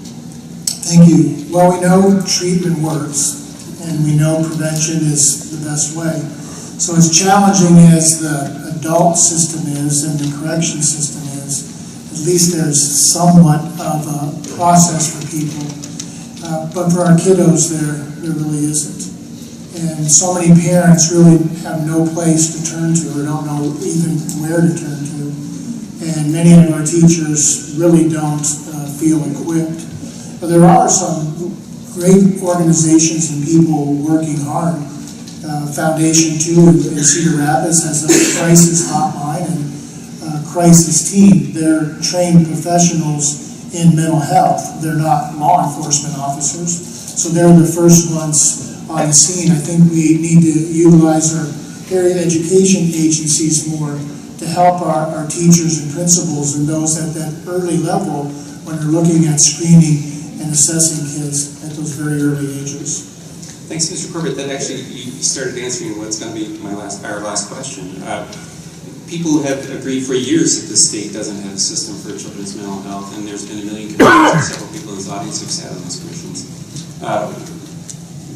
Thank you. Well, we know treatment works, and we know prevention is the best way. So as challenging as the adult system is and the correction system is, at least there's somewhat of a process for people. But for our kiddos, there really isn't. And so many parents really have no place to turn to or don't know even where to turn to. And many of our teachers really don't feel equipped. But there are some great organizations and people working hard. Foundation 2 in Cedar Rapids has a crisis hotline and crisis team. They're trained professionals in mental health. They're not law enforcement officers, so they're the first ones on the scene. I think we need to utilize our area education agencies more to help our teachers and principals and those at that early level when they're looking at screening and assessing kids at those very early ages. Thanks, Mr. Corbett. That actually, you started answering what's going to be our last question. People have agreed for years that the state doesn't have a system for children's mental health, and there's been a million commissions, and several people in this audience have sat on those commissions.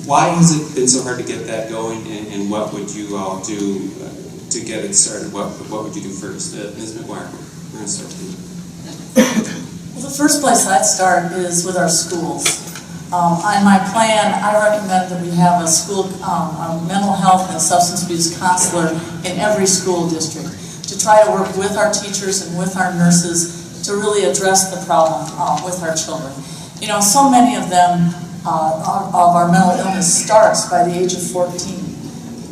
Why has it been so hard to get that going, and what would you all do to get it started? What would you do first? Ms. McGuire, we're going to start with you. Well, the first place I'd start is with our schools. On my plan, I recommend that we have a school, a mental health and substance abuse counselor in every school district to try to work with our teachers and with our nurses to really address the problem with our children. You know, so many of them, of our mental illness starts by the age of 14.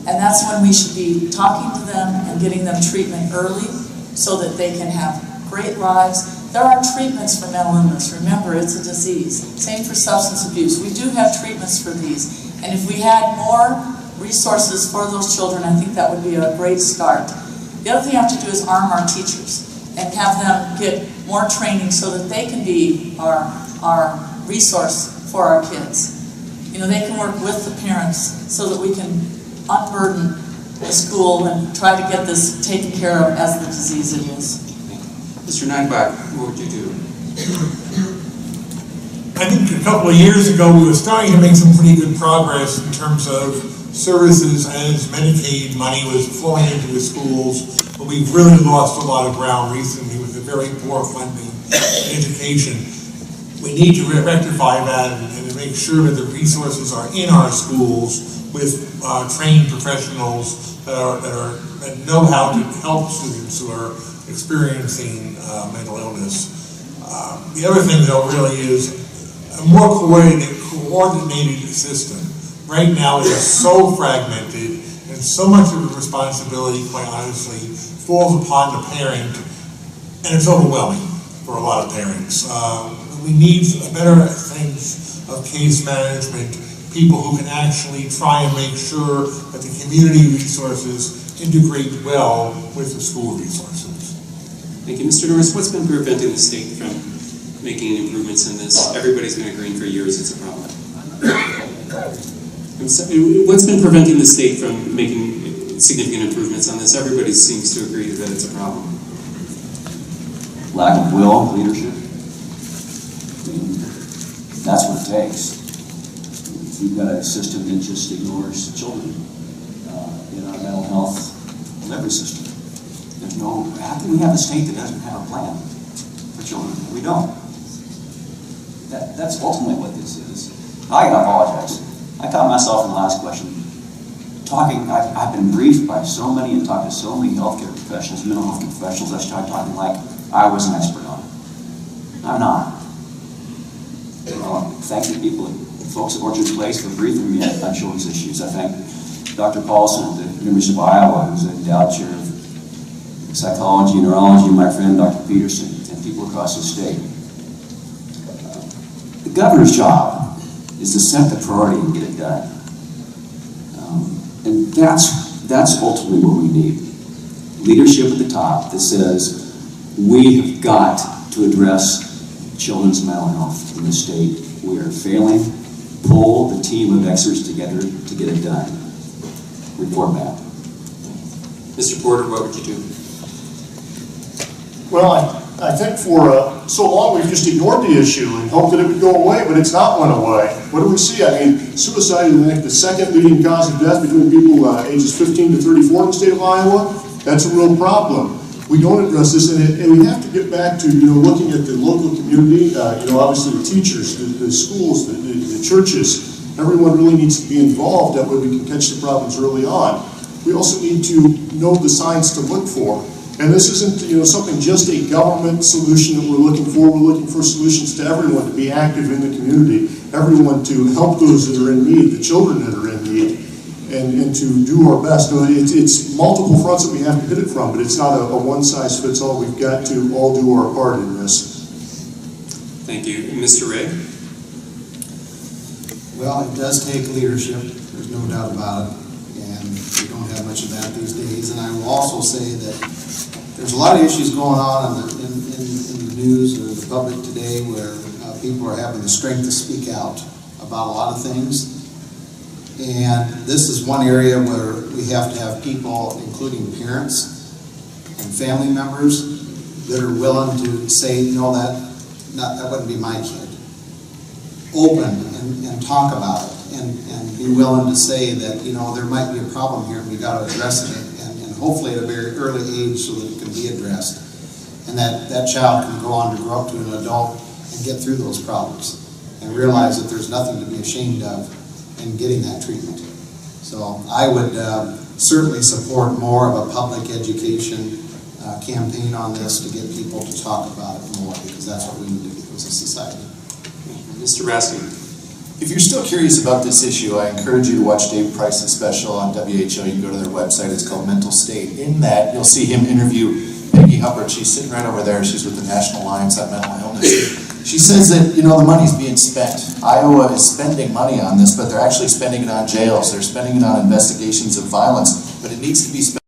And that's when we should be talking to them and getting them treatment early so that they can have great lives. There are treatments for mental illness. Remember, it's a disease. Same for substance abuse. We do have treatments for these. And if we had more resources for those children, I think that would be a great start. The other thing you have to do is arm our teachers and have them get more training so that they can be our resource for our kids. You know, they can work with the parents so that we can unburden the school and try to get this taken care of as the disease it is. Mr. Neinbach, what would you do? I think a couple of years ago we were starting to make some pretty good progress in terms of services as Medicaid money was flowing into the schools, but we've really lost a lot of ground recently with the very poor funding in education. We need to rectify that and make sure that the resources are in our schools with trained professionals that know how to help students who are experiencing mental illness. The other thing, though, really is a more coordinated system. Right now it is so fragmented, and so much of the responsibility, quite honestly, falls upon the parent, and it's overwhelming for a lot of parents. We need better things of case management, people who can actually try and make sure that the community resources integrate well with the school resources. Thank you. Mr. Norris, what's been preventing the state from making improvements in this? Everybody's been agreeing for years it's a problem. What's been preventing the state from making significant improvements on this? Everybody seems to agree that it's a problem. Lack of will, leadership. That's what it takes. We've got a system that just ignores children in our mental health delivery system. There's no, how can we have a state that doesn't have a plan for children? We don't. That's ultimately what this is. I apologize. I caught myself in the last question talking. I've been briefed by so many and talked to so many healthcare professionals, mental health professionals. I started talking like I was an expert on it. I'm not. Thank you, people, folks at Orchard Place, for briefing me on children's issues. I thank Dr. Paulson at the University of Iowa, who's endowed chair of psychology and neurology, my friend Dr. Peterson, and people across the state. The governor's job is to set the priority and get it done. And that's ultimately what we need. Leadership at the top that says, we have got to address children's mental health in the state. We are failing. Pull the team of experts together to get it done. Report back. Mr. Porter, what would you do? Well, I think for so long we've just ignored the issue and hoped that it would go away, but it's not went away. What do we see? I mean, suicide is the second leading cause of death between people ages 15 to 34 in the state of Iowa. That's a real problem. We don't address this, and we have to get back to looking at the local community. Obviously the teachers, the schools, the churches. Everyone really needs to be involved. That way we can catch the problems early on. We also need to know the signs to look for. And this isn't, something just a government solution that we're looking for. We're looking for solutions to everyone to be active in the community, everyone to help those that are in need, the children that are in need, and to do our best. It's multiple fronts that we have to hit it from, but it's not a one-size-fits-all. We've got to all do our part in this. Thank you. Mr. Ray? Well, it does take leadership. There's no doubt about it. And we don't have much of that these days. And I will also say that there's a lot of issues going on in the news or the public today where people are having the strength to speak out about a lot of things. And this is one area where we have to have people, including parents and family members, that are willing to say, no, that wouldn't be my kid. Open and talk about it and be willing to say that, there might be a problem here and we got to address it and hopefully at a very early age so that it can be addressed. And that child can go on to grow up to an adult and get through those problems and realize that there's nothing to be ashamed of in getting that treatment. So I would certainly support more of a public education campaign on this to get people to talk about it more, because that's what we need to do as a society. Mr. Raskin. If you're still curious about this issue, I encourage you to watch Dave Price's special on WHO. You can go to their website. It's called Mental State. In that, you'll see him interview Peggy Hubbard. She's sitting right over there. She's with the National Alliance on Mental Illness. She says that, the money's being spent. Iowa is spending money on this, but they're actually spending it on jails. They're spending it on investigations of violence. But it needs to be spent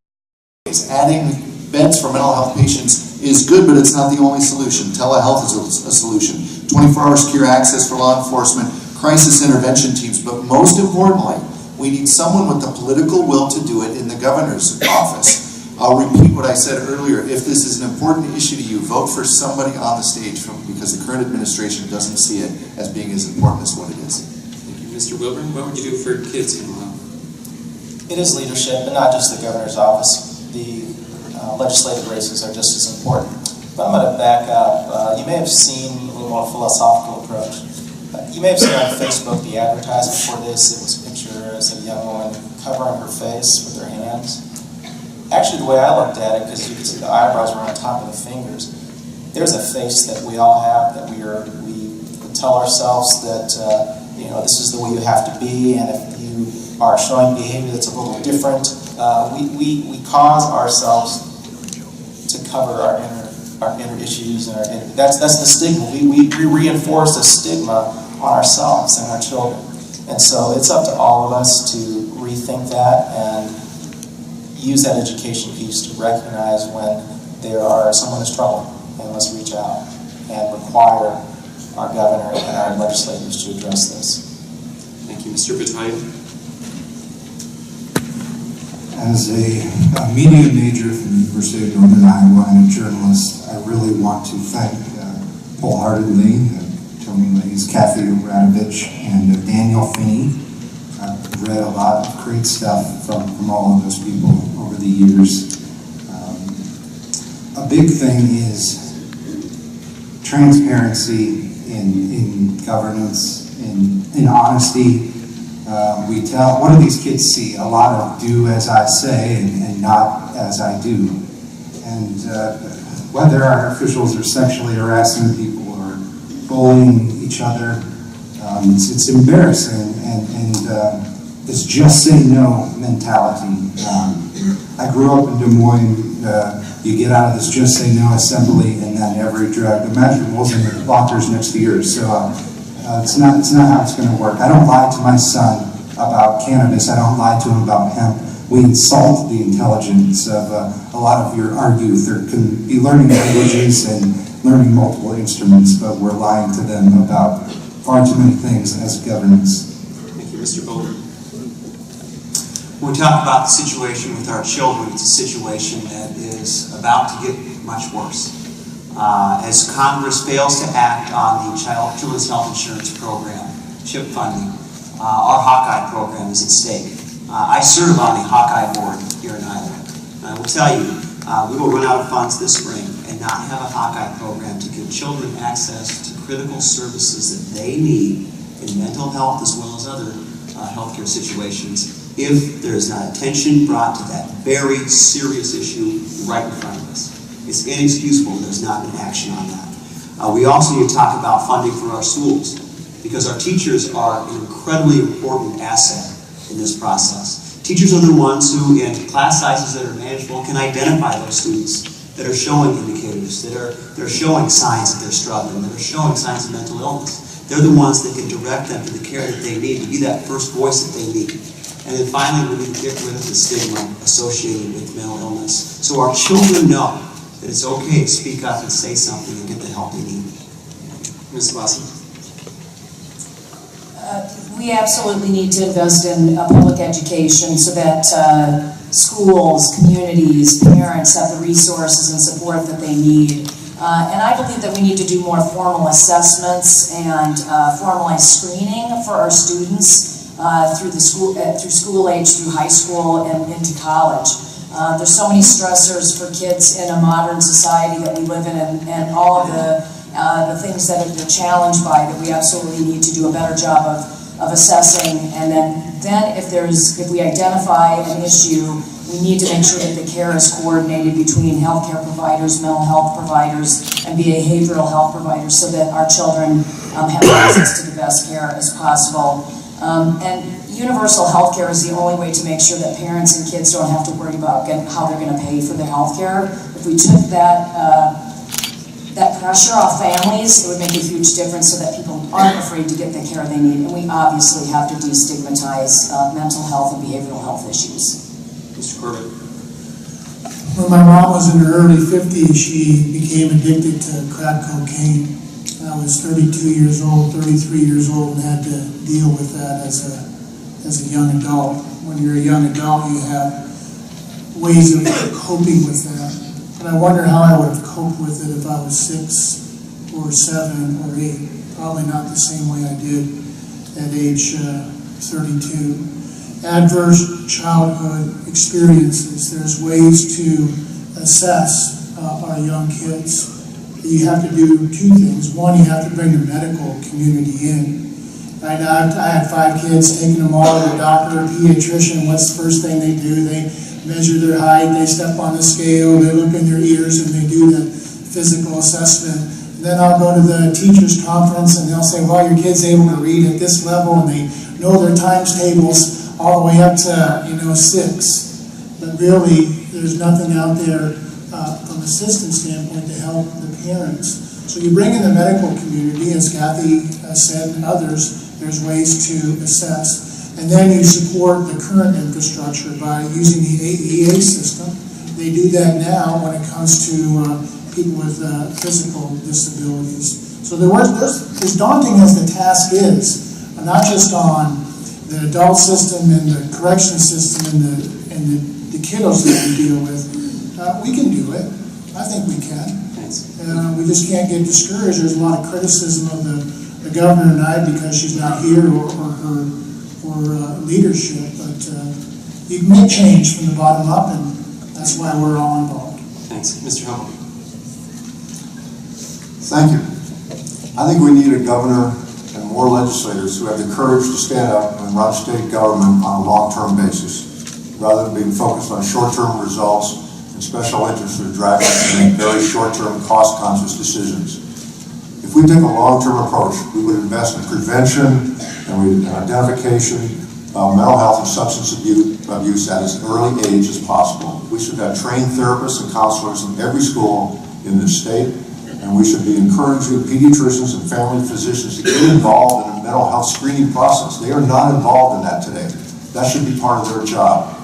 in ways. Adding beds for mental health patients is good, but it's not the only solution. Telehealth is a solution. 24-hour secure access for law enforcement, crisis intervention teams, but most importantly, we need someone with the political will to do it in the governor's office. I'll repeat what I said earlier. If this is an important issue to you, vote for somebody on the stage because the current administration doesn't see it as being as important as what it is. Thank you. Mr. Wilburn, what would you do for kids in Ohio? It is leadership, but not just the governor's office. The legislative races are just as important. But I'm going to back up. You may have seen a little more philosophical approach. You may have seen on Facebook the advertisement for this. It was a picture of a young woman covering her face with her hands. Actually, the way I looked at it, because you can see the eyebrows were on top of the fingers, there's a face that we all have that we tell ourselves that this is the way you have to be, and if you are showing behavior that's a little different, we cause ourselves to cover our inner issues, and that's the stigma. We reinforce a stigma on ourselves and our children, and so it's up to all of us to rethink that and use that education piece to recognize when someone is trouble, and let's reach out and require our governor and our legislators to address this. Thank you. Mr. Battaglia. As a media major from the University of Northern Iowa and a journalist, I really want to thank wholeheartedly Tony Lay's Kathie Obradovich and Daniel Finney. I've read a lot of great stuff from all of those people over the years. A big thing is transparency in governance, in honesty. What do these kids see? A lot of do as I say and not as I do. And whether our officials are sexually harassing people or bullying each other, it's embarrassing, and it's just say no mentality. I grew up in Des Moines. You get out of this just say no assembly, and then every drug imaginable is in the lockers next to yours. So it's not how it's going to work. I don't lie to my son about cannabis. I don't lie to him about hemp. We insult the intelligence of a lot of our youth. They can be learning languages and learning multiple instruments, but we're lying to them about far too many things as governance. Thank you. Mr. Boulder. When we talk about the situation with our children, it's a situation that is about to get much worse. As Congress fails to act on the Children's Health Insurance Program, CHIP funding, our Hawkeye program is at stake. I serve on the Hawkeye board here in Iowa. And I will tell you, we will run out of funds this spring and not have a Hawkeye program to give children access to critical services that they need in mental health as well as other healthcare situations. if there is not attention brought to that very serious issue right in front of us. It's inexcusable there's not been action on that. We also need to talk about funding for our schools, because our teachers are an incredibly important asset in this process. Teachers are the ones who, in class sizes that are manageable, can identify those students that are showing indicators, that are showing signs that they're struggling, that are showing signs of mental illness. They're the ones that can direct them to the care that they need, to be that first voice that they need. And then finally, we need to get rid of the stigma associated with mental illness, so our children know that it's okay to speak up and say something and get the help they need. Ms. Lawson? We absolutely need to invest in public education so that schools, communities, parents have the resources and support that they need. And I believe that we need to do more formal assessments and formalized screening for our students through school age, through high school, and into college. There's so many stressors for kids in a modern society that we live in, and all of the things that they're challenged by, that we absolutely need to do a better job of assessing. And then if we identify an issue, we need to make sure that the care is coordinated between healthcare providers, mental health providers, and behavioral health providers, so that our children have access to the best care as possible. And universal health care is the only way to make sure that parents and kids don't have to worry about how they're going to pay for their health care. If we took that pressure off families, it would make a huge difference, so that people aren't afraid to get the care they need. And we obviously have to destigmatize mental health and behavioral health issues. Mr. Corbett? When my mom was in her early 50s, she became addicted to crack cocaine. I was 32 years old, 33 years old, and had to deal with that as a young adult. When you're a young adult, you have ways of coping with that. And I wonder how I would have coped with it if I was 6 or 7 or 8. Probably not the same way I did at age 32. Adverse childhood experiences. There's ways to assess our young kids. You have to do 2 things. One, you have to bring the medical community in. Right now, I had 5 kids, taking them all to the doctor or pediatrician. What's the first thing they do? They measure their height, they step on the scale, they look in their ears, and they do the physical assessment. And then I'll go to the teacher's conference, and they'll say, well, your kid's able to read at this level, and they know their times tables all the way up to 6. But really, there's nothing out there from a system standpoint to help the parents. So you bring in the medical community, as Kathie said, and others. There's ways to assess. And then you support the current infrastructure by using the AEA system. They do that now when it comes to people with physical disabilities. So as daunting as the task is, not just on the adult system and the correction system and the kiddos that we deal with, we can do it. I think we can. We just can't get discouraged. There's a lot of criticism of the governor tonight because she's not here or her leadership. But you can make change from the bottom up, and that's why we're all involved. Thanks. Mr. Hummel. Thank you. I think we need a governor and more legislators who have the courage to stand up and run state government on a long-term basis, rather than being focused on short-term results and special interests that are driving us to make very short-term, cost-conscious decisions. If we take a long-term approach, we would invest in prevention and identification of mental health and substance abuse at as early age as possible. We should have trained therapists and counselors in every school in this state, and we should be encouraging pediatricians and family physicians to get involved in the mental health screening process. They are not involved in that today. That should be part of their job.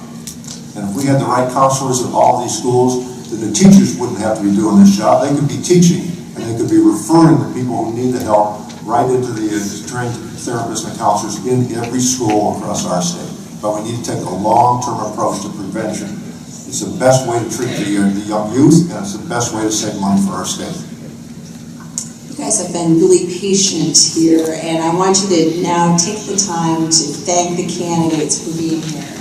And if we had the right counselors at all of these schools, then the teachers wouldn't have to be doing this job. They could be teaching, and they could be referring the people who need the help right into the trained therapists and counselors in every school across our state. But we need to take a long-term approach to prevention. It's the best way to treat the young youth, and it's the best way to save money for our state. You guys have been really patient here, and I want you to now take the time to thank the candidates for being here.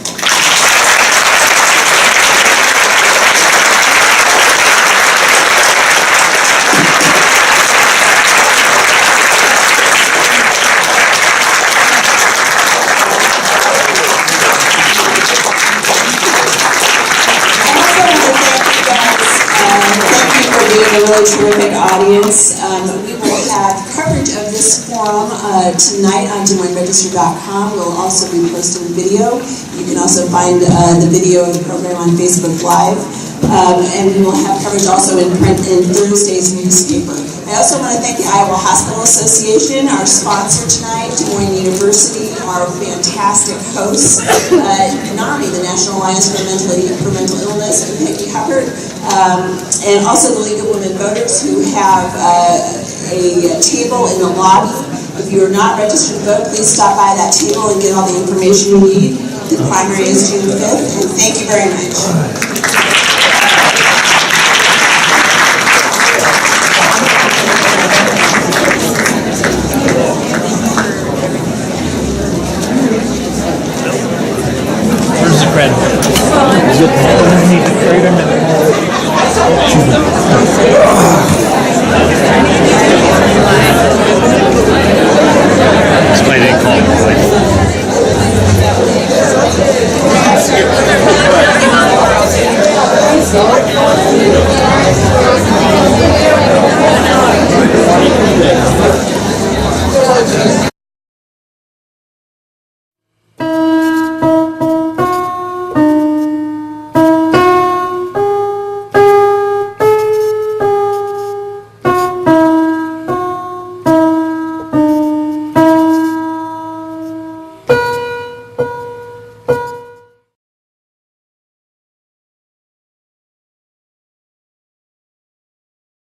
really terrific audience. We will have coverage of this forum tonight on DesMoinesRegister.com. We'll also be posting video. You can also find the video of the program on Facebook Live. And we will have coverage also in print in Thursday's newspaper. I also want to thank the Iowa Hospital Association, our sponsor tonight, Des Moines University, our fantastic hosts, not only the National Alliance for Mental Illness and Peggy Hubbard, and also the League of Women Voters, who have a table in the lobby. If you are not registered to vote, please stop by that table and get all the information you need. The primary is June 5th, and thank you very much.